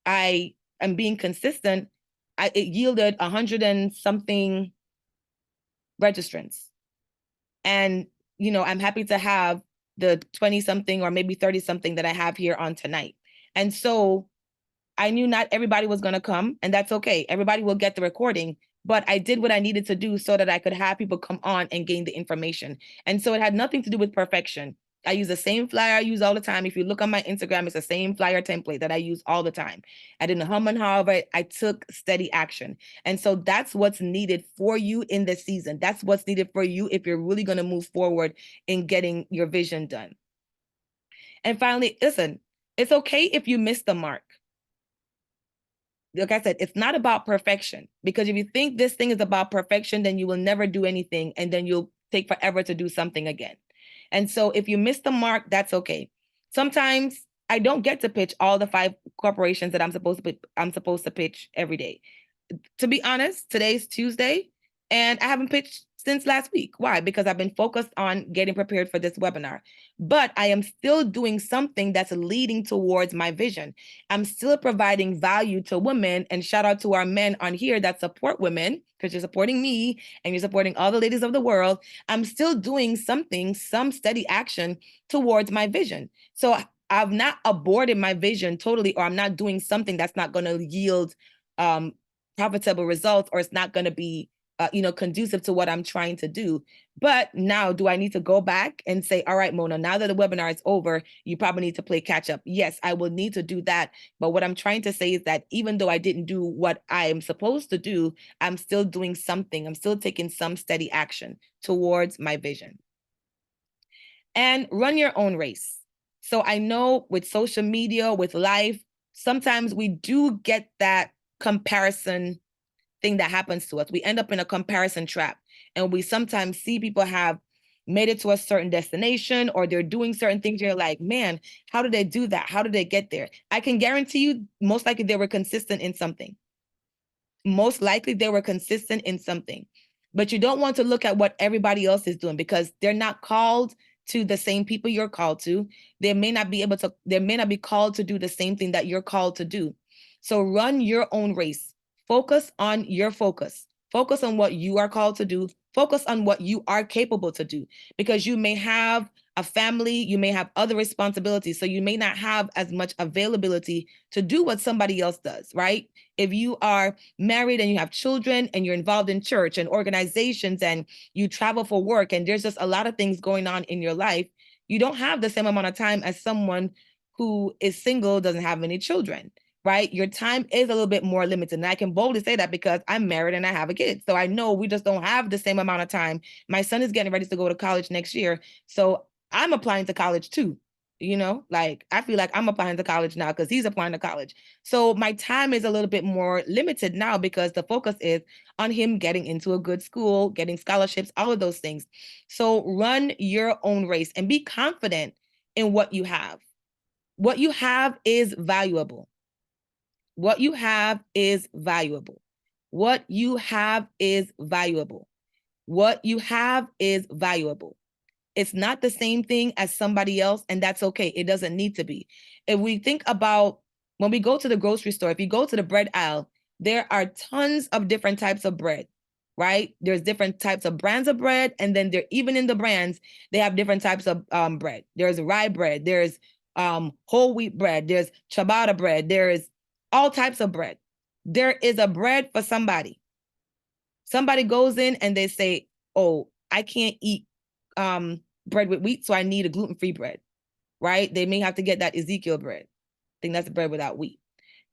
I am being consistent. It yielded 100 and something registrants. And I'm happy to have the 20 something or maybe 30 something that I have here on tonight. And so I knew not everybody was going to come, and that's okay. Everybody will get the recording, but I did what I needed to do so that I could have people come on and gain the information. And so it had nothing to do with perfection. I use the same flyer I use all the time. If you look on my Instagram, it's the same flyer template that I use all the time. I didn't hum and haw, but I took steady action. And so that's what's needed for you in this season. That's what's needed for you if you're really going to move forward in getting your vision done. And finally, listen, it's okay if you miss the mark. Like I said, it's not about perfection, because if you think this thing is about perfection, then you will never do anything, and then you'll take forever to do something again. And so if you miss the mark, that's okay. Sometimes I don't get to pitch all the 5 corporations that I'm supposed to pitch every day. To be honest, today's Tuesday, and I haven't pitched since last week. Why? Because I've been focused on getting prepared for this webinar. But I am still doing something that's leading towards my vision. I'm still providing value to women, and shout out to our men on here that support women, because you're supporting me and you're supporting all the ladies of the world. I'm still doing something, some steady action towards my vision. So I've not aborted my vision totally, or I'm not doing something that's not going to yield profitable results, or it's not going to be conducive to what I'm trying to do. But now, do I need to go back and say, all right, Mona, now that the webinar is over, you probably need to play catch up? Yes, I will need to do that. But what I'm trying to say is that even though I didn't do what I am supposed to do, I'm still doing something. I'm still taking some steady action towards my vision. And run your own race. So I know with social media, with life, sometimes we do get that comparison thing that happens to us. We end up in a comparison trap, and we sometimes see people have made it to a certain destination, or they're doing certain things. You're like, man, how did they do that? How did they get there? I can guarantee you, most likely they were consistent in something. Most likely they were consistent in something. But you don't want to look at what everybody else is doing, because they're not called to the same people you're called to. They may not be called to do the same thing that you're called to do. So run your own race. Focus on your focus. Focus on what you are called to do. Focus on what you are capable to do, because you may have a family, you may have other responsibilities, so you may not have as much availability to do what somebody else does, right? If you are married and you have children and you're involved in church and organizations and you travel for work and there's just a lot of things going on in your life, you don't have the same amount of time as someone who is single, doesn't have any children, right? Your time is a little bit more limited. And I can boldly say that because I'm married and I have a kid. So I know we just don't have the same amount of time. My son is getting ready to go to college next year. So I'm applying to college too. Like I feel like I'm applying to college now because he's applying to college. So my time is a little bit more limited now because the focus is on him getting into a good school, getting scholarships, all of those things. So run your own race and be confident in what you have. What you have is valuable. What you have is valuable. What you have is valuable. What you have is valuable. It's not the same thing as somebody else, and that's okay. It doesn't need to be. If we think about when we go to the grocery store, if you go to the bread aisle, there are tons of different types of bread, right? There's different types of brands of bread, and then there, even in the brands, they have different types of bread. There's rye bread, there's whole wheat bread, there's ciabatta bread, there's all types of bread. There is a bread for somebody. Somebody goes in and they say, oh, I can't eat bread with wheat, so I need a gluten-free bread, right? They may have to get that Ezekiel bread. I think that's the bread without wheat,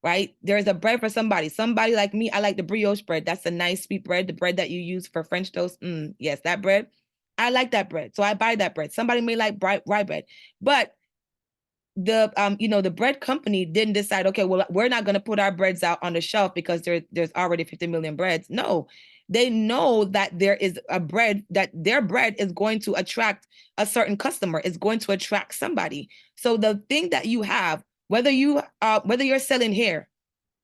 right? There's a bread for somebody. Somebody like me, I like the brioche bread. That's a nice sweet bread, the bread that you use for French toast. Yes, that bread. I like that bread, so I buy that bread. Somebody may like rye bread, but the bread company didn't decide, okay, well, we're not going to put our breads out on the shelf because there's already 50 million breads. No, they know that there is a bread, that their bread is going to attract a certain customer, is going to attract somebody. So the thing that you have, whether you're selling hair,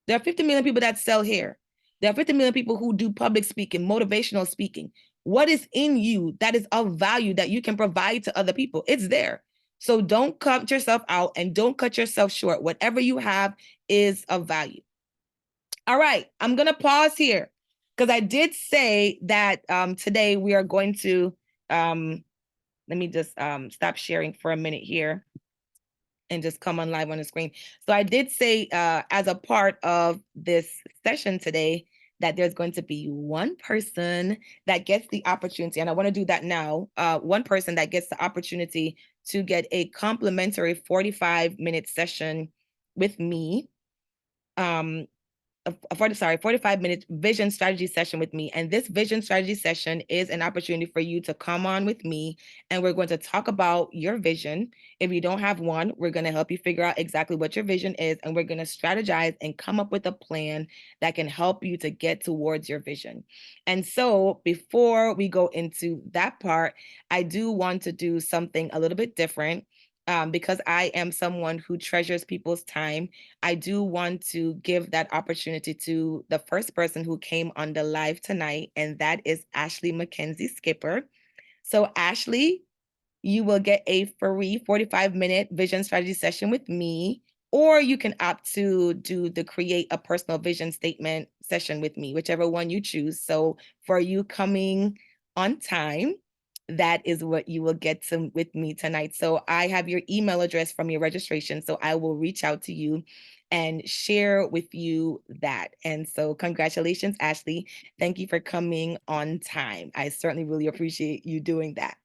there are 50 million people that sell hair. There are 50 million people who do public speaking, motivational speaking. What is in you that is of value that you can provide to other people? It's there. So don't cut yourself out and don't cut yourself short. Whatever you have is of value. All right, I'm going to pause here because I did say that today we are going to let me just stop sharing for a minute here and just come on live on the screen. So I did say as a part of this session today that there's going to be one person that gets the opportunity, and I want to do that now, one person that gets the opportunity to get a complimentary 45-minute session with me, 45-minute vision strategy session with me. And this vision strategy session is an opportunity for you to come on with me, and we're going to talk about your vision. If you don't have one, we're going to help you figure out exactly what your vision is, and we're going to strategize and come up with a plan that can help you to get towards your vision. And so before we go into that part, I do want to do something a little bit different. Because I am someone who treasures people's time, I do want to give that opportunity to the first person who came on the live tonight, and that is Ashley Mackenzie Skipper. So Ashley, you will get a free 45-minute vision strategy session with me, or you can opt to do the create a personal vision statement session with me, whichever one you choose. So for you coming on time, that is what you will get with me tonight. So I have your email address from your registration, so I will reach out to you and share with you that. And so congratulations, Ashley. Thank you for coming on time. I certainly really appreciate you doing that.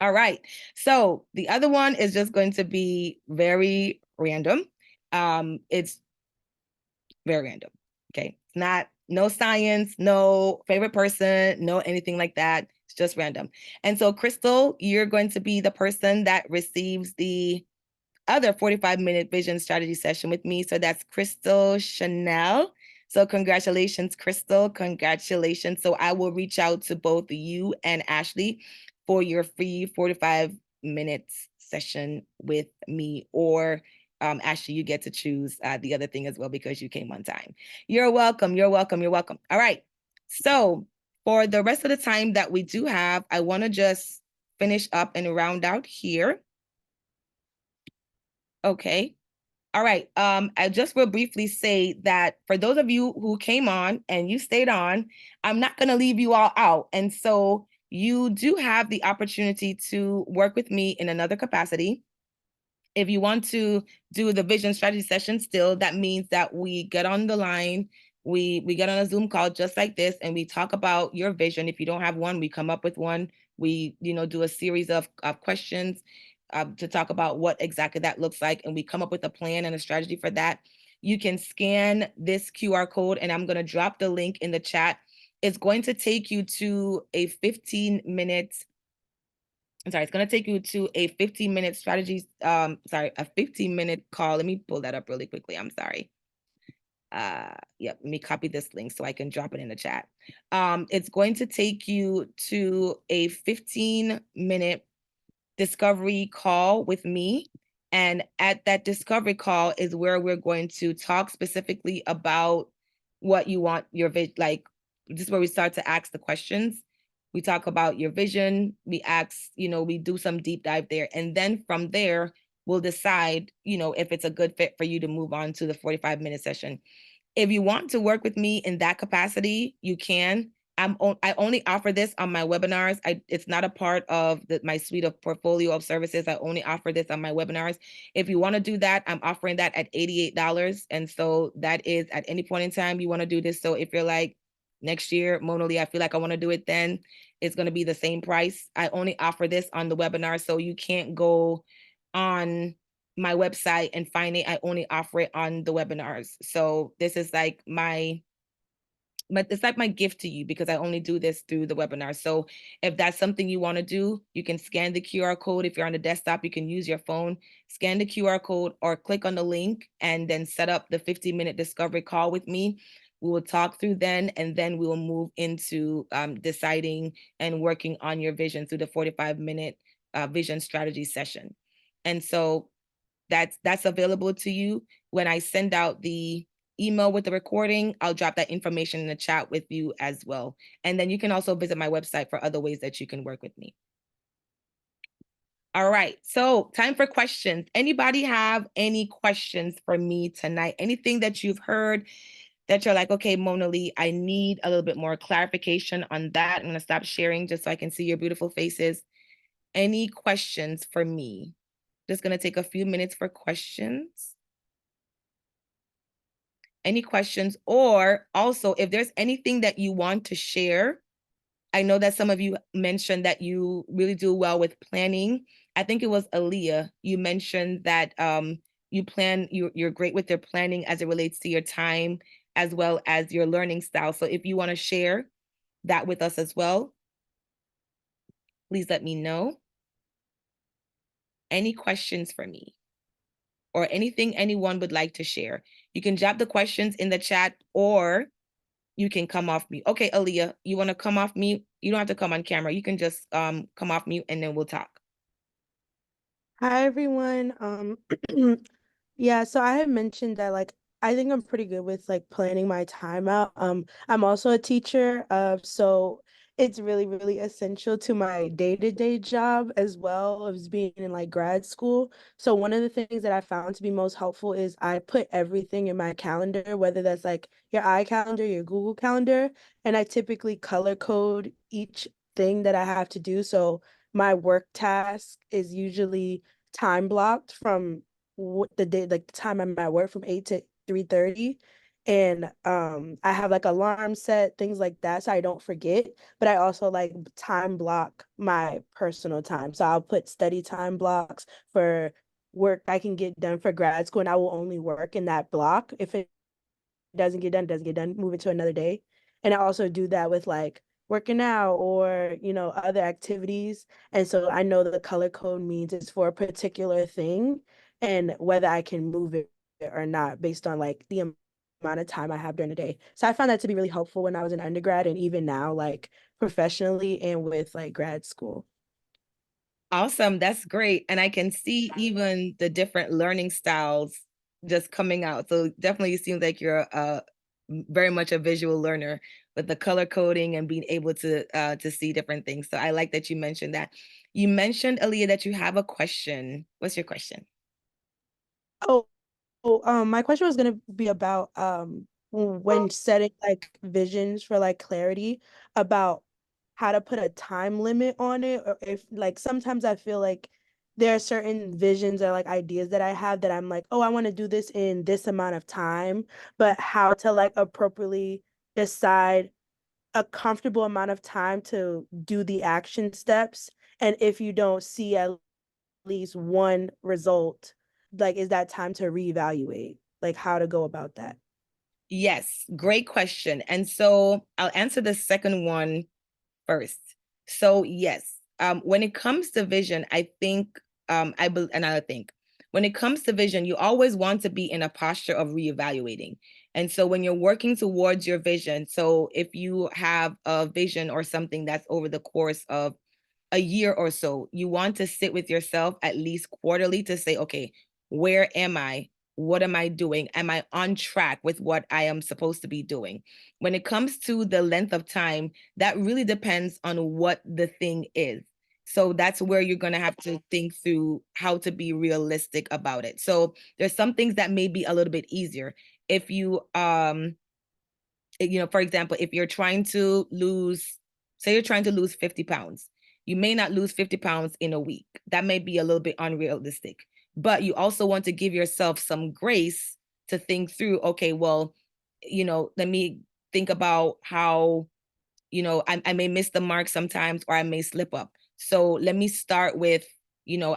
All right. So the other one is just going to be very random. It's very random. Okay. It's not, no science, no favorite person, no anything like that. It's just random. And so, Crystal, you're going to be the person that receives the other 45-minute vision strategy session with me. So that's Crystal Chanel. So congratulations, Crystal. Congratulations. So I will reach out to both you and Ashley for your free 45 minutes session with me, or Ashley, you get to choose the other thing as well because you came on time. You're welcome. You're welcome. You're welcome. All right. So for the rest of the time that we do have, I want to just finish up and round out here. Okay. All right. I just will briefly say that for those of you who came on and you stayed on, I'm not going to leave you all out. And so you do have the opportunity to work with me in another capacity. If you want to do the vision strategy session still, that means that we get on the line, we get on a Zoom call just like this, and we talk about your vision. If you don't have one, we come up with one. We, do a series of questions to talk about what exactly that looks like, and we come up with a plan and a strategy for that. You can scan this QR code, and I'm going to drop the link in the chat. It's going to take you to a 15-minute it's going to take you to a 15-minute strategy, a 15-minute call. Let me pull that up really quickly. I'm sorry. Let me copy this link so I can drop it in the chat. It's going to take you to a 15-minute discovery call with me. And at that discovery call is where we're going to talk specifically about what you want your vision, like this is where we start to ask the questions. We talk about your vision, we ask, we do some deep dive there. And then from there, we'll decide, if it's a good fit for you to move on to the 45-minute session. If you want to work with me in that capacity, you can. I only offer this on my webinars. It's not a part of my suite of portfolio of services. I only offer this on my webinars. If you want to do that, I'm offering that at $88. And so that is at any point in time you want to do this. So if you're like, next year, Mona Lee, I feel like I want to do it then, it's going to be the same price. I only offer this on the webinar. So you can't go on my website and find it. I only offer it on the webinars. So this is like it's like my gift to you because I only do this through the webinar. So if that's something you want to do, you can scan the QR code. If you're on the desktop, you can use your phone, scan the QR code or click on the link and then set up the 15-minute discovery call with me. We will talk through then, and then we will move into deciding and working on your vision through the 45-minute vision strategy session. And so that's available to you. When I send out the email with the recording, I'll drop that information in the chat with you as well. And then you can also visit my website for other ways that you can work with me. All right, so time for questions. Anybody have any questions for me tonight? Anything that you've heard that you're like, okay, Mona Lee, I need a little bit more clarification on that. I'm gonna stop sharing just so I can see your beautiful faces. any questions for me? Just gonna take a few minutes for questions. Any questions? Or also, if there's anything that you want to share, I know that some of you mentioned that you really do well with planning. I think it was Aaliyah. You mentioned that you're great with your planning as it relates to your time as well as your learning style. So if you want to share that with us as well, please let me know. Any questions for me or anything anyone would like to share? You can drop the questions in the chat or you can come off mute. Okay, Aaliyah, you want to come off mute? You don't have to come on camera. You can just come off mute and then we'll talk. Hi everyone. Yeah, so I had mentioned that I think I'm pretty good with like planning my time out. I'm also a teacher, so it's really, really essential to my day-to-day job as well as being in like grad school. So one of the things that I found to be most helpful is I put everything in my calendar, whether that's like your iCalendar, your Google Calendar, and I typically color code each thing that I have to do. So my work task is usually time blocked from what the day, like the time I'm at work from 8 to 3:30. And I have like alarm set, things like that, so I don't forget. But I also like time block my personal time. So I'll put study time blocks for work I can get done for grad school, and I will only work in that block. If it doesn't get done, it doesn't get done, move it to another day. And I also do that with like working out or, other activities. And so I know that the color code means it's for a particular thing and whether I can move it or not based on like the amount of time I have during the day. So I found that to be really helpful when I was in undergrad and even now, like professionally and with like grad school. Awesome. That's great. And I can see even the different learning styles just coming out. So definitely seems like you're very much a visual learner with the color coding and being able to see different things. So I like that you mentioned that. You mentioned, Aaliyah, that you have a question. What's your question? Oh, my question was gonna be about when setting like visions for like clarity about how to put a time limit on it, or if like sometimes I feel like there are certain visions or like ideas that I have that I'm like, oh, I want to do this in this amount of time, but how to like appropriately decide a comfortable amount of time to do the action steps, and if you don't see at least one result, like is that time to reevaluate, like how to go about that? Yes, great question. And so I'll answer the second one first. So yes, when it comes to vision, I think another thing. When it comes to vision, you always want to be in a posture of reevaluating. And so when you're working towards your vision, so if you have a vision or something that's over the course of a year or so, you want to sit with yourself at least quarterly to say, okay, where am I? What am I doing? Am I on track with what I am supposed to be doing? When it comes to the length of time, that really depends on what the thing is. So that's where you're going to have to think through how to be realistic about it. So there's some things that may be a little bit easier. If you for example, if you're trying to lose, say you're trying to lose 50 pounds, you may not lose 50 pounds in a week. That may be a little bit unrealistic, but you also want to give yourself some grace to think through, okay, well, let me think about how, I may miss the mark sometimes or I may slip up. So let me start with,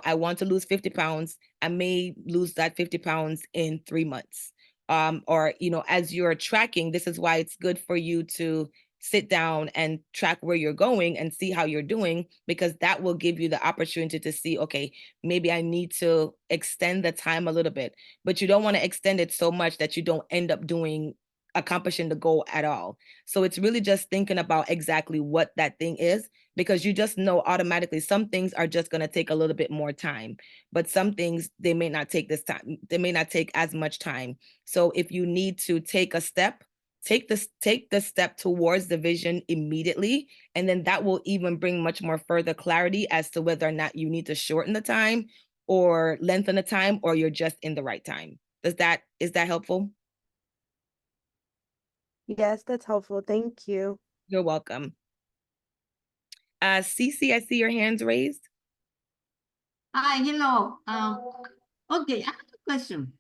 I want to lose 50 pounds. I may lose that 50 pounds in 3 months. Or, as you're tracking, this is why it's good for you to sit down and track where you're going and see how you're doing, because that will give you the opportunity to see, okay, maybe I need to extend the time a little bit, but you don't want to extend it so much that you don't end up accomplishing the goal at all. So it's really just thinking about exactly what that thing is, because you just know automatically some things are just going to take a little bit more time, but some things they may not take this time. They may not take as much time. So if you need to take a step, take the step towards the vision immediately, and then that will even bring much more further clarity as to whether or not you need to shorten the time or lengthen the time, or you're just in the right time. Is that helpful? Yes, that's helpful. Thank you. You're welcome. Cece, I see your hands raised. Hi, hello. Okay, I have a question.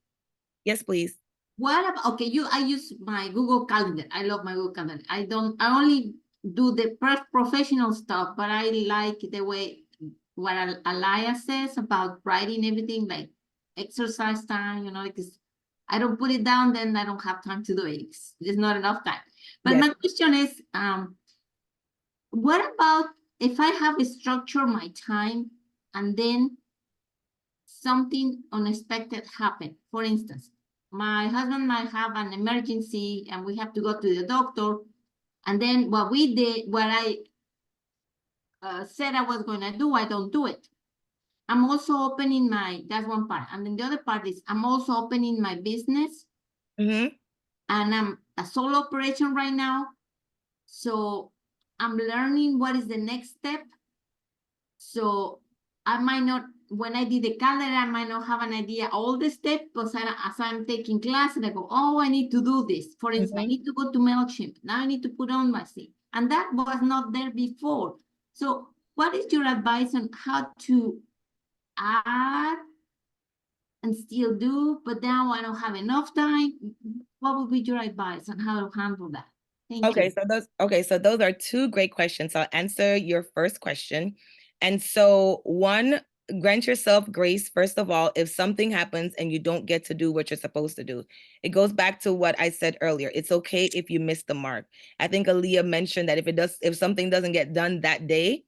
Yes, please. What about, okay, I use my Google Calendar. I love my Google Calendar. I only do the professional stuff, but I like the way what Alaya says about writing everything, like exercise time, because I don't put it down, then I don't have time to do it. There's not enough time. But Yes. my question is, what about if I have a structure my time and then something unexpected happened? For instance, my husband might have an emergency and we have to go to the doctor. And then what I said I was going to do, I don't do it. I'm also opening that's one part. And then the other part is I'm also opening my business. Mm-hmm. And I'm a solo operation right now. So I'm learning what is the next step. So I might not, when I did the calendar, I might not have an idea all the steps, but as I'm taking class and I go, oh, I need to do this. For instance, I need to go to MailChimp. Now I need to put on my thing. And that was not there before. So what is your advice on how to add and still do, but now I don't have enough time? What would be your advice on how to handle that? Thank you. So those are two great questions. I'll answer your first question. And so one, grant yourself grace, first of all, if something happens and you don't get to do what you're supposed to do. It goes back to what I said earlier. It's okay if you miss the mark. I think Aaliyah mentioned that if something doesn't get done that day,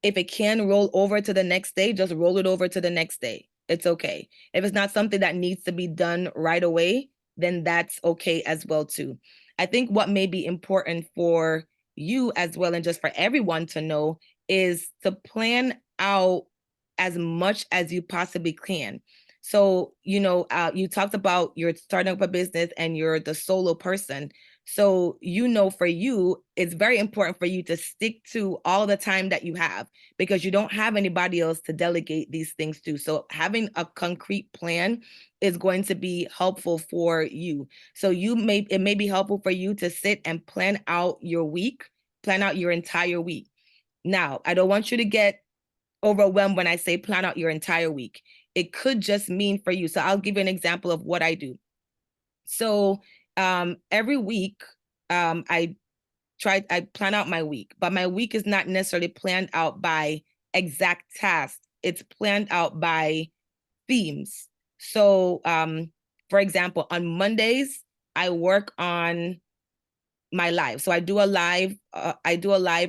if it can roll over to the next day, just roll it over to the next day. It's okay. If it's not something that needs to be done right away, then that's okay as well too. I think what may be important for you as well, and just for everyone to know, is to plan out as much as you possibly can. So, you talked about you're starting up a business and you're the solo person. So, for you, it's very important for you to stick to all the time that you have because you don't have anybody else to delegate these things to. So, having a concrete plan is going to be helpful for you. So it may be helpful for you to sit and plan out your week, plan out your entire week. Now, I don't want you to get overwhelmed when I say plan out your entire week. It could just mean for you. So I'll give you an example of what I do. So every week, I plan out my week, but my week is not necessarily planned out by exact tasks. It's planned out by themes. So for example, on Mondays, I work on my live. So I do a live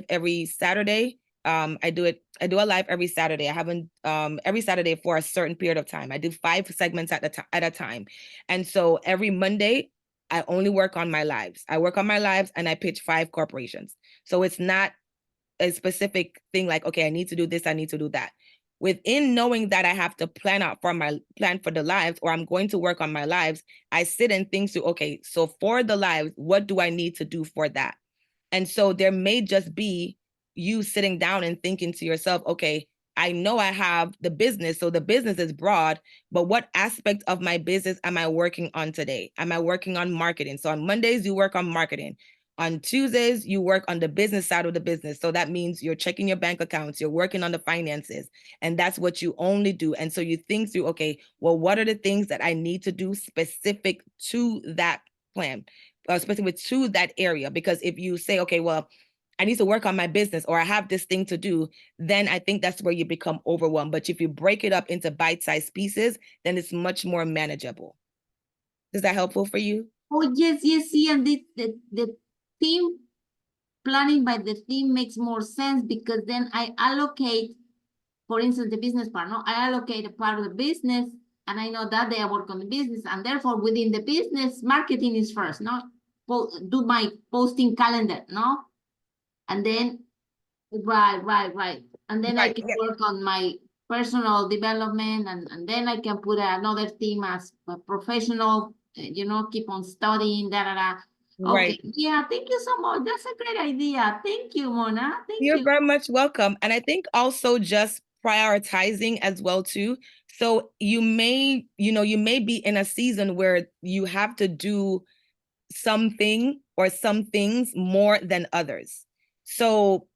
every Saturday. I do a live every Saturday. I haven't every Saturday for a certain period of time. I do 5 segments at a time. And so every Monday, I only work on my lives. I work on my lives and I pitch 5 corporations. So it's not a specific thing like, okay, I need to do this, I need to do that. Within knowing that I have to plan for the lives, or I'm going to work on my lives, I sit and think through, okay, so for the lives, what do I need to do for that? And so there may just be you sitting down and thinking to yourself, okay, I know I have the business, so the business is broad, but what aspect of my business am I working on today? Am I working on marketing? So on Mondays, you work on marketing. On Tuesdays, you work on the business side of the business. So that means you're checking your bank accounts, you're working on the finances, and that's what you only do. And so you think through, okay, well, what are the things that I need to do specific to that plan, specific to that area? Because if you say, okay, well, I need to work on my business or I have this thing to do, then I think that's where you become overwhelmed. But if you break it up into bite-sized pieces, then it's much more manageable. Is that helpful for you? Oh, yes, and the team planning by the team makes more sense because then I allocate, for instance, the business part. No, I allocate a part of the business, and I know that day I work on the business, and therefore within the business, marketing is first. No, do my posting calendar. No, and then right, and then I Right. can Yeah. work on my personal development, and then I can put another team as a professional. Keep on studying. Da da da. Okay, Right. yeah, thank you so much. That's a great idea. Thank you, Mona. Thank You're you. very much welcome. And I think also just prioritizing as well too. So you may be in a season where you have to do something or some things more than others. So,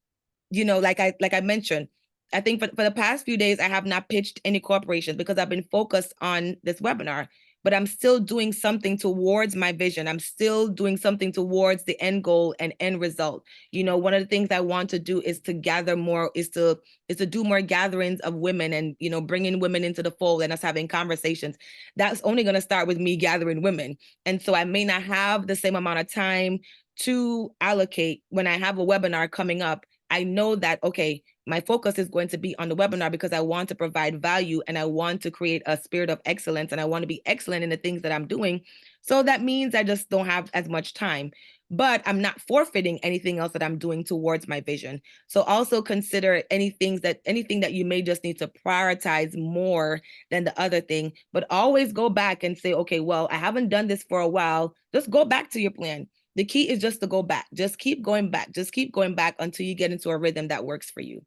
like I mentioned, I think for the past few days, I have not pitched any corporations because I've been focused on this webinar, but I'm still doing something towards my vision. I'm still doing something towards the end goal and end result. You know, one of the things I want to do is to gather more, is to do more gatherings of women and, you know, bringing women into the fold and us having conversations. That's only going to start with me gathering women. And so I may not have the same amount of time to allocate when I have a webinar coming up. I know that, okay, my focus is going to be on the webinar because I want to provide value and I want to create a spirit of excellence and I want to be excellent in the things that I'm doing. So that means I just don't have as much time, but I'm not forfeiting anything else that I'm doing towards my vision. So also consider anything that you may just need to prioritize more than the other thing, but always go back and say, okay, well, I haven't done this for a while. Just go back to your plan. The key is just to go back. Just keep going back. Just keep going back until you get into a rhythm that works for you.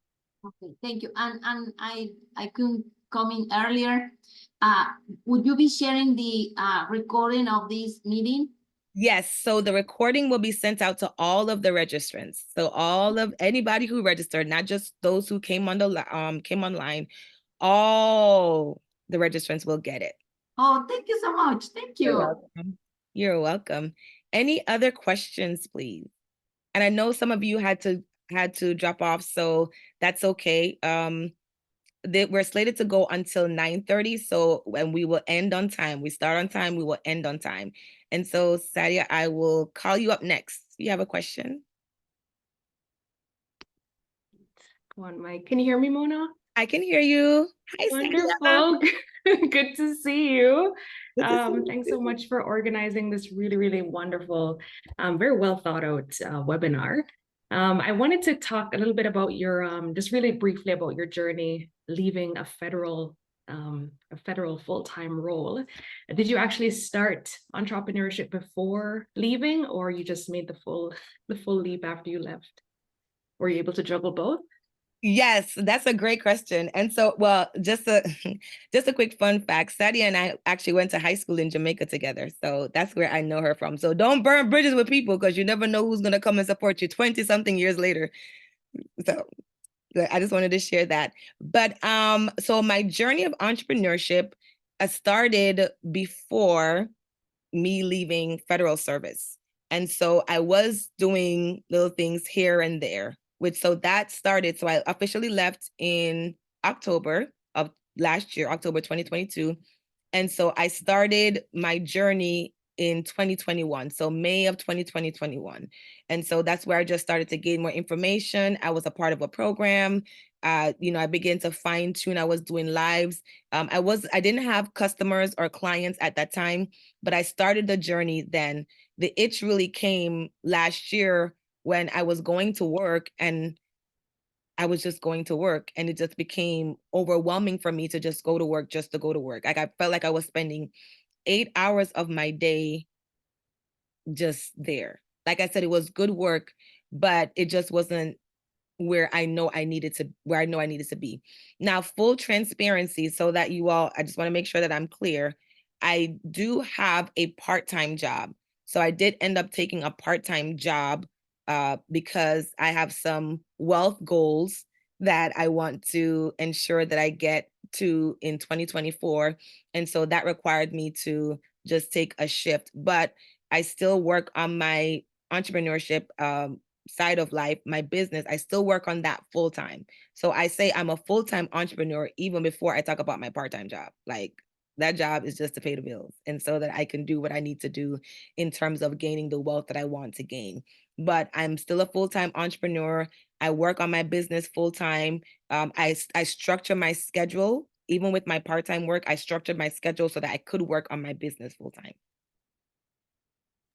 Okay, thank you. And I couldn't come in earlier. Would you be sharing the recording of this meeting? Yes, so the recording will be sent out to all of the registrants. So all of anybody who registered, not just those who came on came online, all the registrants will get it. Oh, thank you so much. Thank you. You're welcome. You're welcome. Any other questions, please? And I know some of you had to drop off, so that's okay. We're slated to go until 9:30, so when we will end on time. We start on time, we will end on time. And so, Sadia, I will call you up next. You have a question? Go on, Mike. Can you hear me, Mona? I can hear you. Hi, Sadia. Wonderful. Good to see you. Good to see you Thanks so too. much for organizing this really, really wonderful, very well thought out webinar. I wanted to talk a little bit about your, just really briefly about your journey leaving a federal full-time role. Did you actually start entrepreneurship before leaving, or you just made the full leap after you left? Were you able to juggle both? Yes, that's a great question. And so, well, just a just a quick fun fact. Sadia and I actually went to high school in Jamaica together. So that's where I know her from. So don't burn bridges with people because you never know who's gonna come and support you 20-something years later. So I just wanted to share that. But so my journey of entrepreneurship started before me leaving federal service. And so I was doing little things here and there, so that started. So I officially left in October of last year, October 2022. And so I started my journey in 2021, so May of 2021. And so that's where I just started to gain more information. I was a part of a program. You know, I began to fine tune. I was doing lives. I didn't have customers or clients at that time, but I started the journey then. The itch really came last year when I was going to work and I was just going to work, and it just became overwhelming for me to just go to work, just to go to work. Like I felt like I was spending 8 hours of my day just there. Like I said, it was good work, but it just wasn't where I know I needed to be. Now, full transparency, so that you all, I just want to make sure that I'm clear. I do have a part-time job. So I did end up taking a part-time job because I have some wealth goals that I want to ensure that I get to in 2024. And so that required me to just take a shift. But I still work on my entrepreneurship side of life, my business. I still work on that full time. So I say I'm a full-time entrepreneur even before I talk about my part-time job. Like that job is just to pay the bills and so that I can do what I need to do in terms of gaining the wealth that I want to gain. But I'm still a full-time entrepreneur. I work on my business full-time. I structure my schedule. Even with my part-time work, I structured my schedule so that I could work on my business full-time.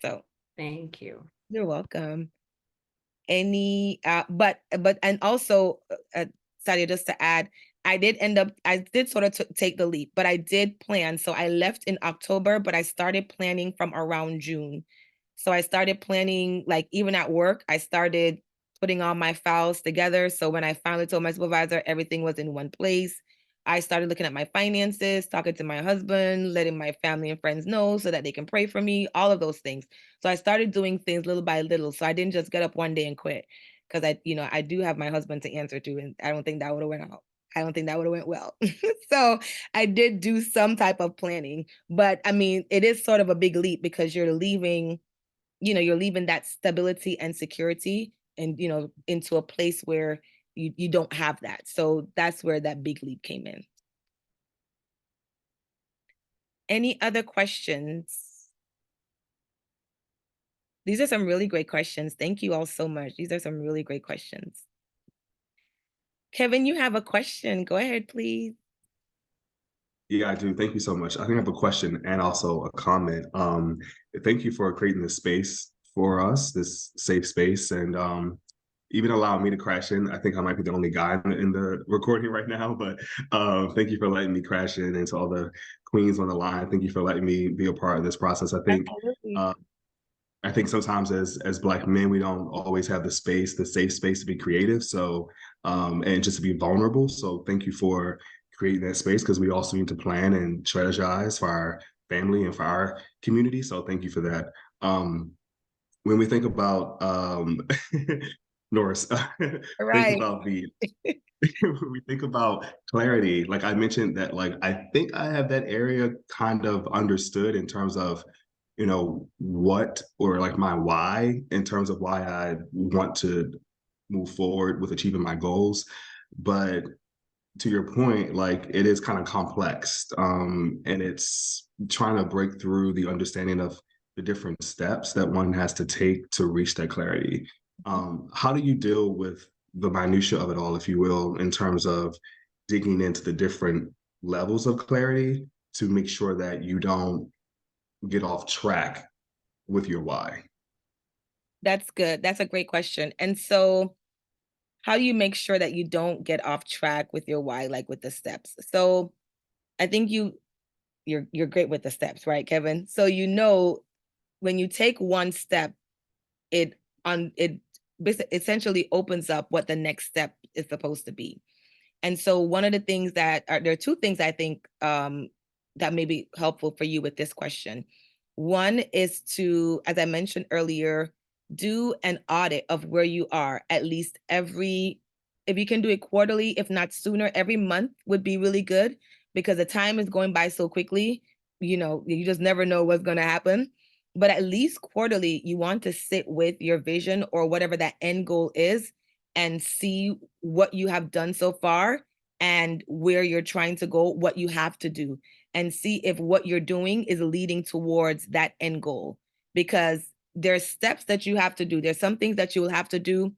So Thank you. you're welcome. And also, Sadia, just to add, I did sort of take the leap, but I did plan. So I left in October, but I started planning from around June. So I started planning, like even at work, I started putting all my files together. So when I finally told my supervisor everything was in one place, I started looking at my finances, talking to my husband, letting my family and friends know so that they can pray for me, all of those things. So I started doing things little by little. So I didn't just get up one day and quit. because I do have my husband to answer to, and I don't think that would have went out. I don't think that would have went well. So I did do some type of planning, but I mean, it is sort of a big leap because you're leaving that stability and security and, into a place where you don't have that. So that's where that big leap came in. Any other questions? These are some really great questions. Thank you all so much. These are some really great questions. Kevin, you have a question. Go ahead, please. Yeah, I do. Thank you so much. I think I have a question and also a comment. Thank you for creating this space for us, this safe space, and even allowing me to crash in. I think I might be the only guy in the recording right now, but thank you for letting me crash in, and to all the queens on the line. Thank you for letting me be a part of this process. I think sometimes as Black men, we don't always have the safe space to be creative. So, and just to be vulnerable. So thank you for creating that space, because we also need to plan and strategize for our family and for our community. So thank you for that. When we think about Norris, Right. think about when we think about clarity, like I mentioned that, like, I think I have that area kind of understood in terms of, what, or like my why, in terms of why I want to move forward with achieving my goals. But to your point, like, it is kind of complex, and it's trying to break through the understanding of the different steps that one has to take to reach that clarity. How do you deal with the minutia of it all, if you will, in terms of digging into the different levels of clarity to make sure that you don't get off track with your why? That's good. That's a great question. And so how do you make sure that you don't get off track with your why, like with the steps? So I think you're great with the steps, right, Kevin? So when you take one step, it essentially opens up what the next step is supposed to be. And so one of the things there are two things I think that may be helpful for you with this question. One is to, as I mentioned earlier, do an audit of where you are at least if you can do it quarterly, if not sooner, every month would be really good, because the time is going by so quickly, you just never know what's going to happen. But at least quarterly, you want to sit with your vision or whatever that end goal is and see what you have done so far and where you're trying to go, what you have to do, and see if what you're doing is leading towards that end goal. Because there's steps that you have to do. There's some things that you will have to do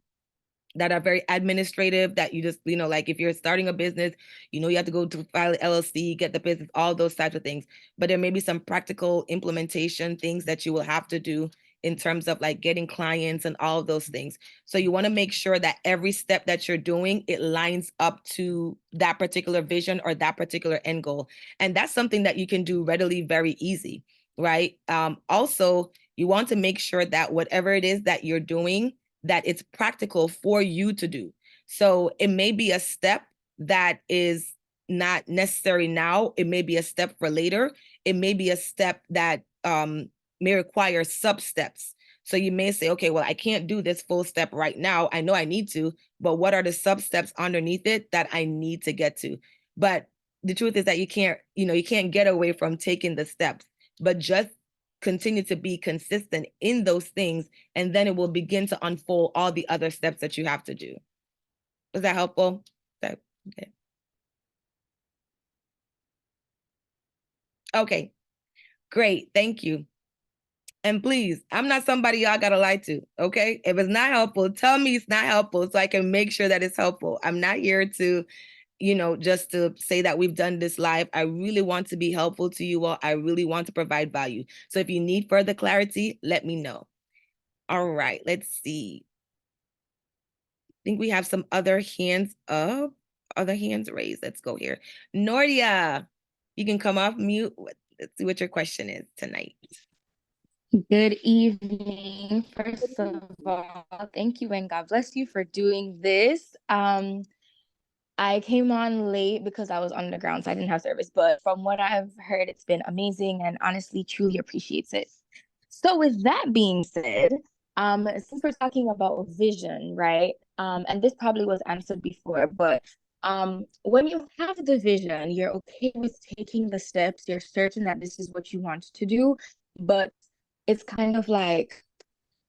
that are very administrative, that you just, like if you're starting a business, you have to go to file LLC, get the business, all those types of things. But there may be some practical implementation things that you will have to do in terms of like getting clients and all of those things. So you want to make sure that every step that you're doing, it lines up to that particular vision or that particular end goal. And that's something that you can do readily, very easy, right? Also, you want to make sure that whatever it is that you're doing, that it's practical for you to do. So it may be a step that is not necessary now. It may be a step for later. It may be a step that may require sub steps. So you may say, okay, well, I can't do this full step right now. I know I need to, but what are the sub steps underneath it that I need to get to? But the truth is that you can't get away from taking the steps, but just continue to be consistent in those things, and then it will begin to unfold all the other steps that you have to do. Was that helpful? Okay. Okay, great, thank you. And please, I'm not somebody y'all gotta lie to, okay? If it's not helpful, tell me it's not helpful so I can make sure that it's helpful. I'm not here to, just to say that we've done this live. I really want to be helpful to you all. I really want to provide value. So if you need further clarity, let me know. All right, let's see. I think we have some other hands up, other hands raised. Let's go here. Nordia, you can come off mute. Let's see what your question is tonight. Good evening. First of all, thank you and God bless you for doing this. I came on late because I was underground, so I didn't have service. But from what I've heard, it's been amazing and honestly, truly appreciates it. So with that being said, Since we're talking about vision, right? And this probably was answered before, but when you have the vision, you're okay with taking the steps, you're certain that this is what you want to do, but it's kind of like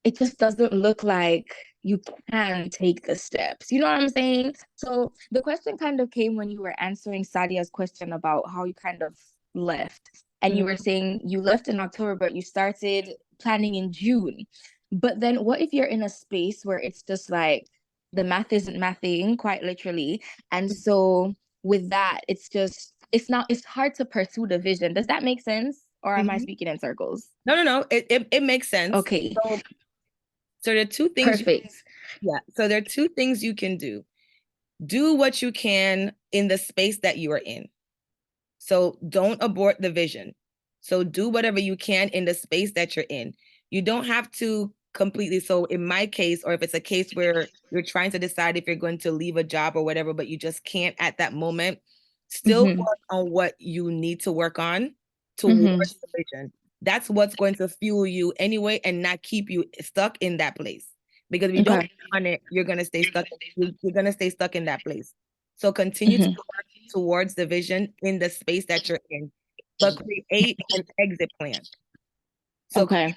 it just doesn't look like you can take the steps. You know what I'm saying? So the question kind of came when you were answering Sadia's question about how you kind of left. And you were saying you left in October, but you started planning in June. But then what if you're in a space where it's just like the math isn't mathing, quite literally. And so with that, it's hard to pursue the vision. Does that make sense? Or am I speaking in circles? No. It makes sense. Okay. So there are two things. Perfect. So there are two things you can do. Do what you can in the space that you are in. So don't abort the vision. So do whatever you can in the space that you're in. You don't have to completely. So in my case, or if it's a case where you're trying to decide if you're going to leave a job or whatever, but you just can't at that moment, still work on what you need to work on towards the vision. That's what's going to fuel you anyway and not keep you stuck in that place. Because if you don't work on it, you're going to stay stuck. You're going to stay stuck in that place. So continue to work towards the vision in the space that you're in, but create an exit plan. So create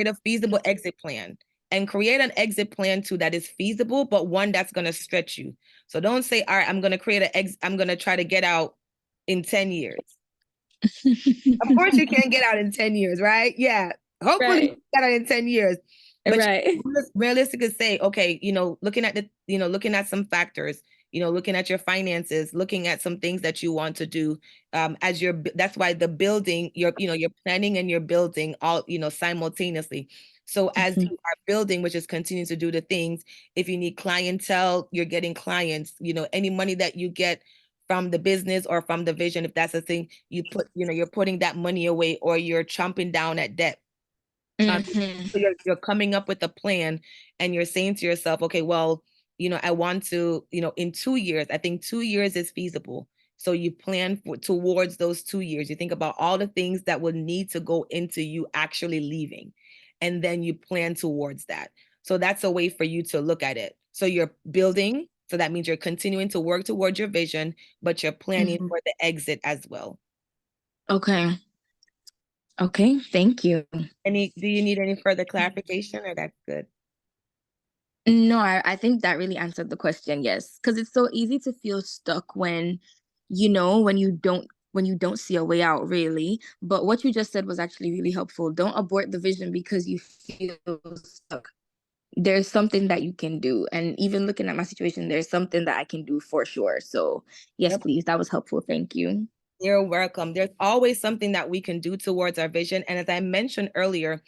a feasible exit plan, and create an exit plan too that is feasible, but one that's going to stretch you. So don't say, all right, I'm going to create I'm going to try to get out in 10 years. Of course you can't get out in 10 years, right? Yeah. Hopefully you get out in 10 years. But realistically say, okay, looking at some factors, looking at your finances, looking at some things that you want to do, that's why the building, you're planning and you're building all, simultaneously. So as you are building, which is continuing to do the things, if you need clientele, you're getting clients, any money that you get from the business or from the vision, if that's a thing, you're putting that money away, or you're chomping down at debt. So you're coming up with a plan, and you're saying to yourself, okay, well, I want to, in 2 years, I think 2 years is feasible. So you plan towards those 2 years. You think about all the things that would need to go into you actually leaving, and then you plan towards that. So that's a way for you to look at it. So you're building. So that means you're continuing to work towards your vision, but you're planning for the exit as well. Okay, thank you. Do you need any further clarification, or that's good? No, I think that really answered the question, yes. Because it's so easy to feel stuck when you don't see a way out, really. But what you just said was actually really helpful. Don't abort the vision because you feel stuck. There's something that you can do. And even looking at my situation, there's something that I can do for sure. So yes, please, that was helpful. Thank you. You're welcome. There's always something that we can do towards our vision. And as I mentioned earlier,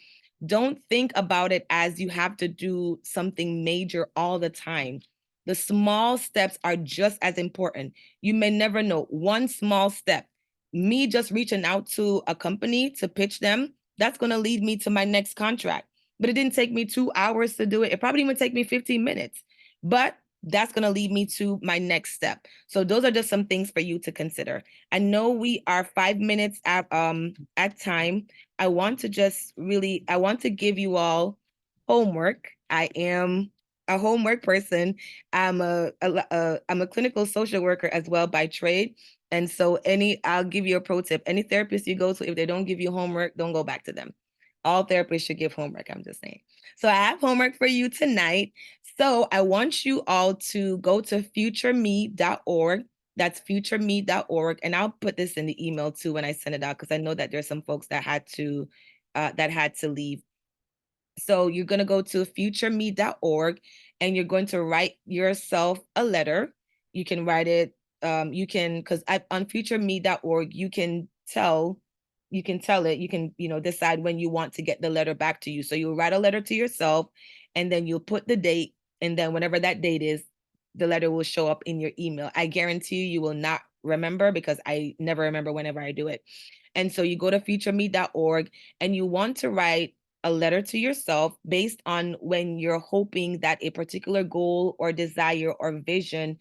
don't think about it as you have to do something major all the time. The small steps are just as important. You may never know. One small step, me just reaching out to a company to pitch them, that's going to lead me to my next contract. But it didn't take me 2 hours to do it. It probably even take me 15 minutes. But that's going to lead me to my next step. So those are just some things for you to consider. I know we are 5 minutes at time. I want to give you all homework. I am a homework person. I'm a clinical social worker as well by trade. And so I'll give you a pro tip. Any therapist you go to, if they don't give you homework, don't go back to them. All therapists should give homework, I'm just saying. So I have homework for you tonight. So I want you all to go to futureme.org. That's futureme.org. And I'll put this in the email too when I send it out, because I know that there's some folks that had to leave. So you're going to go to futureme.org, and you're going to write yourself a letter. You can write it, because on futureme.org, you can decide when you want to get the letter back to you. So you'll write a letter to yourself, and then you'll put the date, and then whenever that date is, the letter will show up in your email. I guarantee you will not remember, because I never remember whenever I do it. And so you go to futureme.org, and you want to write a letter to yourself based on when you're hoping that a particular goal or desire or vision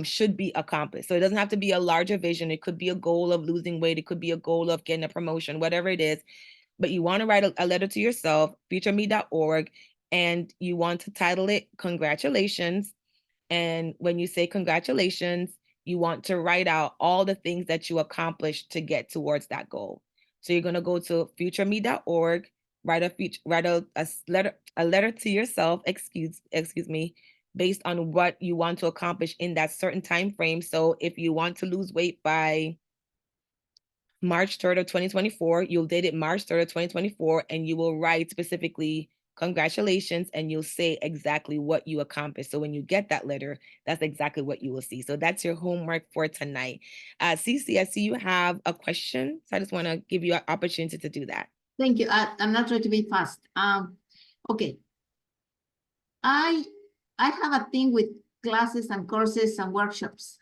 should be accomplished. So it doesn't have to be a larger vision. It could be a goal of losing weight. It could be a goal of getting a promotion, whatever it is. But you want to write a letter to yourself, futureme.org, and you want to title it Congratulations. And when you say congratulations, you want to write out all the things that you accomplished to get towards that goal. So you're going to go to futureme.org, write a letter to yourself, excuse me, based on what you want to accomplish in that certain time frame. So if you want to lose weight by March 3rd of 2024, you'll date it March 3rd of 2024, and you will write specifically congratulations, and you'll say exactly what you accomplished. So when you get that letter, that's exactly what you will see. So that's your homework for tonight. Cece, I see you have a question. So I just want to give you an opportunity to do that. Thank you. I'm not trying to be fast. Okay. I have a thing with classes and courses and workshops.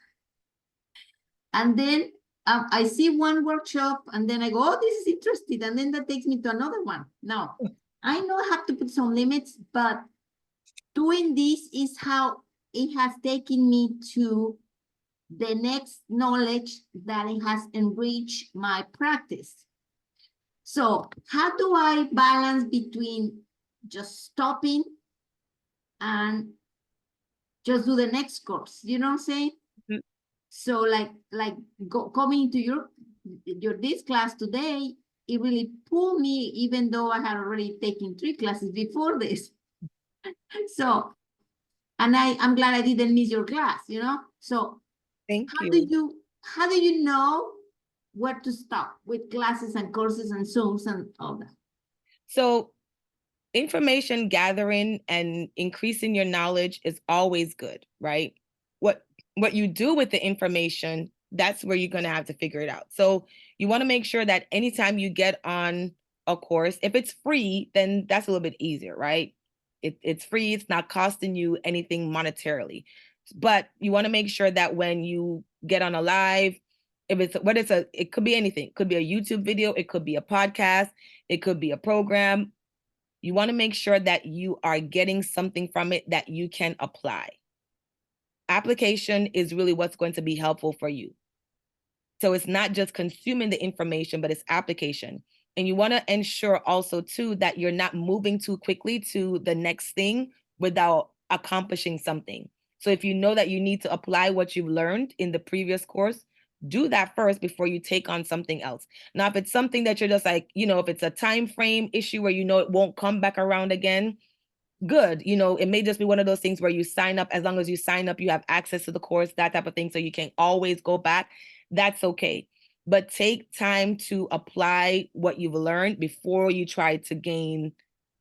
And then I see one workshop and then I go, oh, this is interesting. And then that takes me to another one. Now, I know I have to put some limits, but doing this is how it has taken me to the next knowledge that it has enriched my practice. So how do I balance between just stopping and just do the next course? You know what I'm saying? Mm-hmm. So coming to your this class today, it really pulled me, even though I had already taken 3 classes before this. So, and I'm glad I didn't miss your class, you know? So how do you know where to stop with classes and courses and Zooms and all that? So information gathering and increasing your knowledge is always good, right? What you do with the information, that's where you're going to have to figure it out. So you want to make sure that anytime you get on a course, if it's free, then that's a little bit easier, right? It's free. It's not costing you anything monetarily. But you want to make sure that when you get on a live, it could be anything. It could be a YouTube video. It could be a podcast. It could be a program. You want to make sure that you are getting something from it that you can apply. Application is really what's going to be helpful for you. So it's not just consuming the information, but it's application. And you want to ensure also too that you're not moving too quickly to the next thing without accomplishing something. So if you know that you need to apply what you've learned in the previous course, do that first before you take on something else. Now, if it's something that you're just like, if it's a time frame issue where it won't come back around again, good. It may just be one of those things where you sign up. As long as you sign up, you have access to the course, that type of thing, so you can always go back. That's okay. But take time to apply what you've learned before you try to gain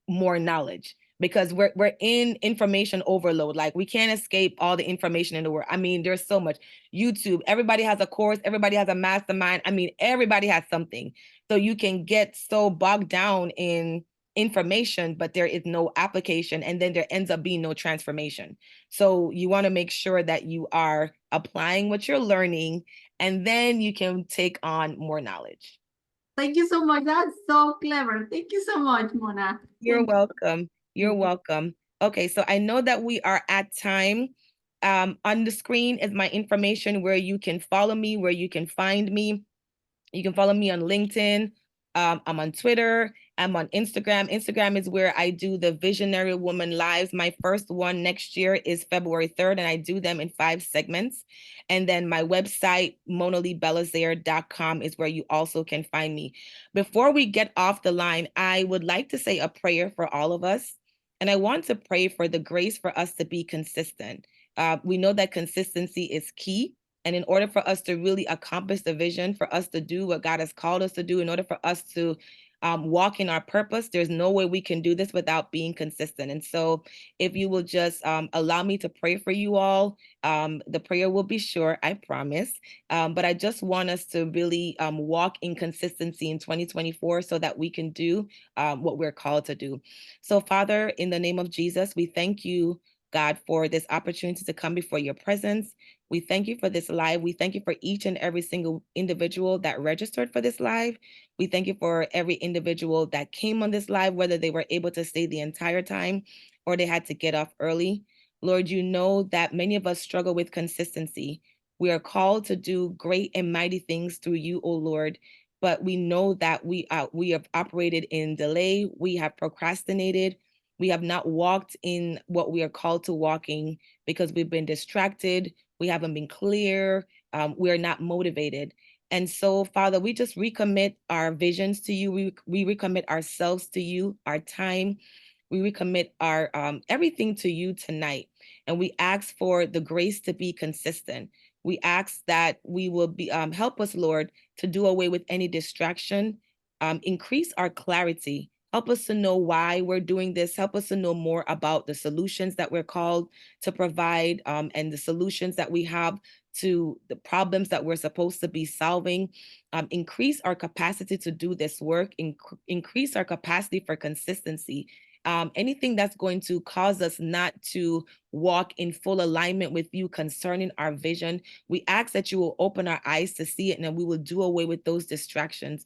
more knowledge, because we're in information overload. Like, we can't escape all the information in the world. I mean, there's so much. YouTube, everybody has a course, everybody has a mastermind. I mean, everybody has something. So you can get so bogged down in information, but there is no application, and then there ends up being no transformation. So you want to make sure that you are applying what you're learning, and then you can take on more knowledge. Thank you so much. That's so clever. Thank you so much, Mona. You're welcome. You're welcome. Okay, so I know that we are at time. On the screen is my information where you can follow me, where you can find me. You can follow me on LinkedIn. I'm on Twitter. I'm on Instagram. Instagram is where I do the Visionary Woman Lives. My first one next year is February 3rd, and I do them in 5 segments. And then my website, monaleebelazaire.com, is where you also can find me. Before we get off the line, I would like to say a prayer for all of us. And I want to pray for the grace for us to be consistent. We know that consistency is key. And in order for us to really accomplish the vision, for us to do what God has called us to do, in order for us to walk in our purpose, there's no way we can do this without being consistent. And so if you will just allow me to pray for you all, the prayer will be short, I promise. But I just want us to really walk in consistency in 2024 so that we can do what we're called to do. So Father, in the name of Jesus, we thank you, God, for this opportunity to come before your presence. We thank you for this live. We thank you for each and every single individual that registered for this live. We thank you for every individual that came on this live, whether they were able to stay the entire time or they had to get off early. Lord, you know that many of us struggle with consistency. We are called to do great and mighty things through you, O Lord, but we know that we have operated in delay. We have procrastinated. We have not walked in what we are called to walking because we've been distracted. We haven't been clear. We're not motivated. And so, Father, we just recommit our visions to you. We recommit ourselves to you, our time. We recommit our everything to you tonight. And we ask for the grace to be consistent. We ask that we will be help us, Lord, to do away with any distraction, increase our clarity. Help us to know why we're doing this. Help us to know more about the solutions that we're called to provide, and the solutions that we have to the problems that we're supposed to be solving. Increase our capacity to do this work, increase our capacity for consistency. Anything that's going to cause us not to walk in full alignment with you concerning our vision, we ask that you will open our eyes to see it, and then we will do away with those distractions.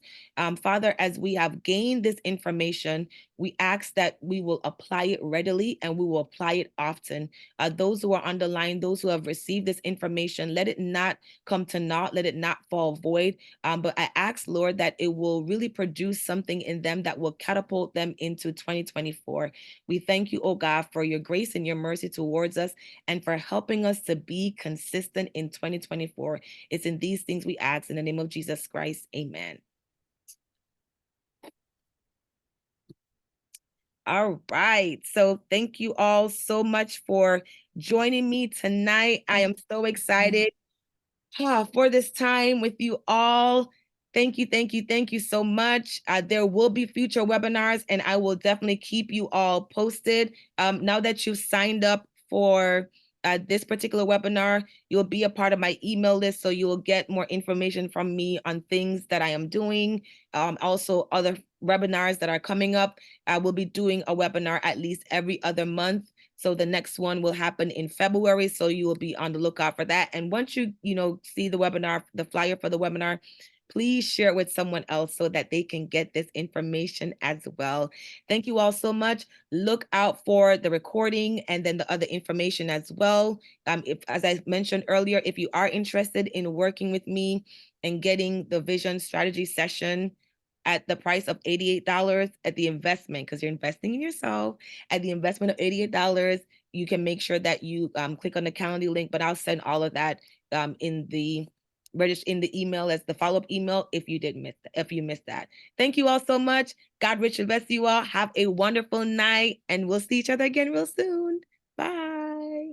Father, as we have gained this information, we ask that we will apply it readily and we will apply it often. Those who are underlined, those who have received this information, let it not come to naught, let it not fall void. But I ask, Lord, that it will really produce something in them that will catapult them into 2024. We thank you, oh God, for your grace and your mercy towards us and for helping us to be consistent in 2024. It's in these things we ask in the name of Jesus Christ. Amen. All right. So thank you all so much for joining me tonight. I am so excited for this time with you all. Thank you, thank you, thank you so much. There will be future webinars and I will definitely keep you all posted. Now that you've signed up for this particular webinar, you'll be a part of my email list, so you will get more information from me on things that I am doing. Also other webinars that are coming up. I will be doing a webinar at least every other month. So the next one will happen in February. So you will be on the lookout for that. And once you see the webinar, the flyer for the webinar, please share it with someone else so that they can get this information as well. Thank you all so much. Look out for the recording and then the other information as well. As I mentioned earlier, if you are interested in working with me and getting the vision strategy session at the price of $88 at the investment, because you're investing in yourself, at the investment of $88, you can make sure that you click on the Calendly link, but I'll send all of that in the email as the follow-up email if you missed that. Thank you all so much. God richly bless you all. Have a wonderful night and we'll see each other again real soon. Bye.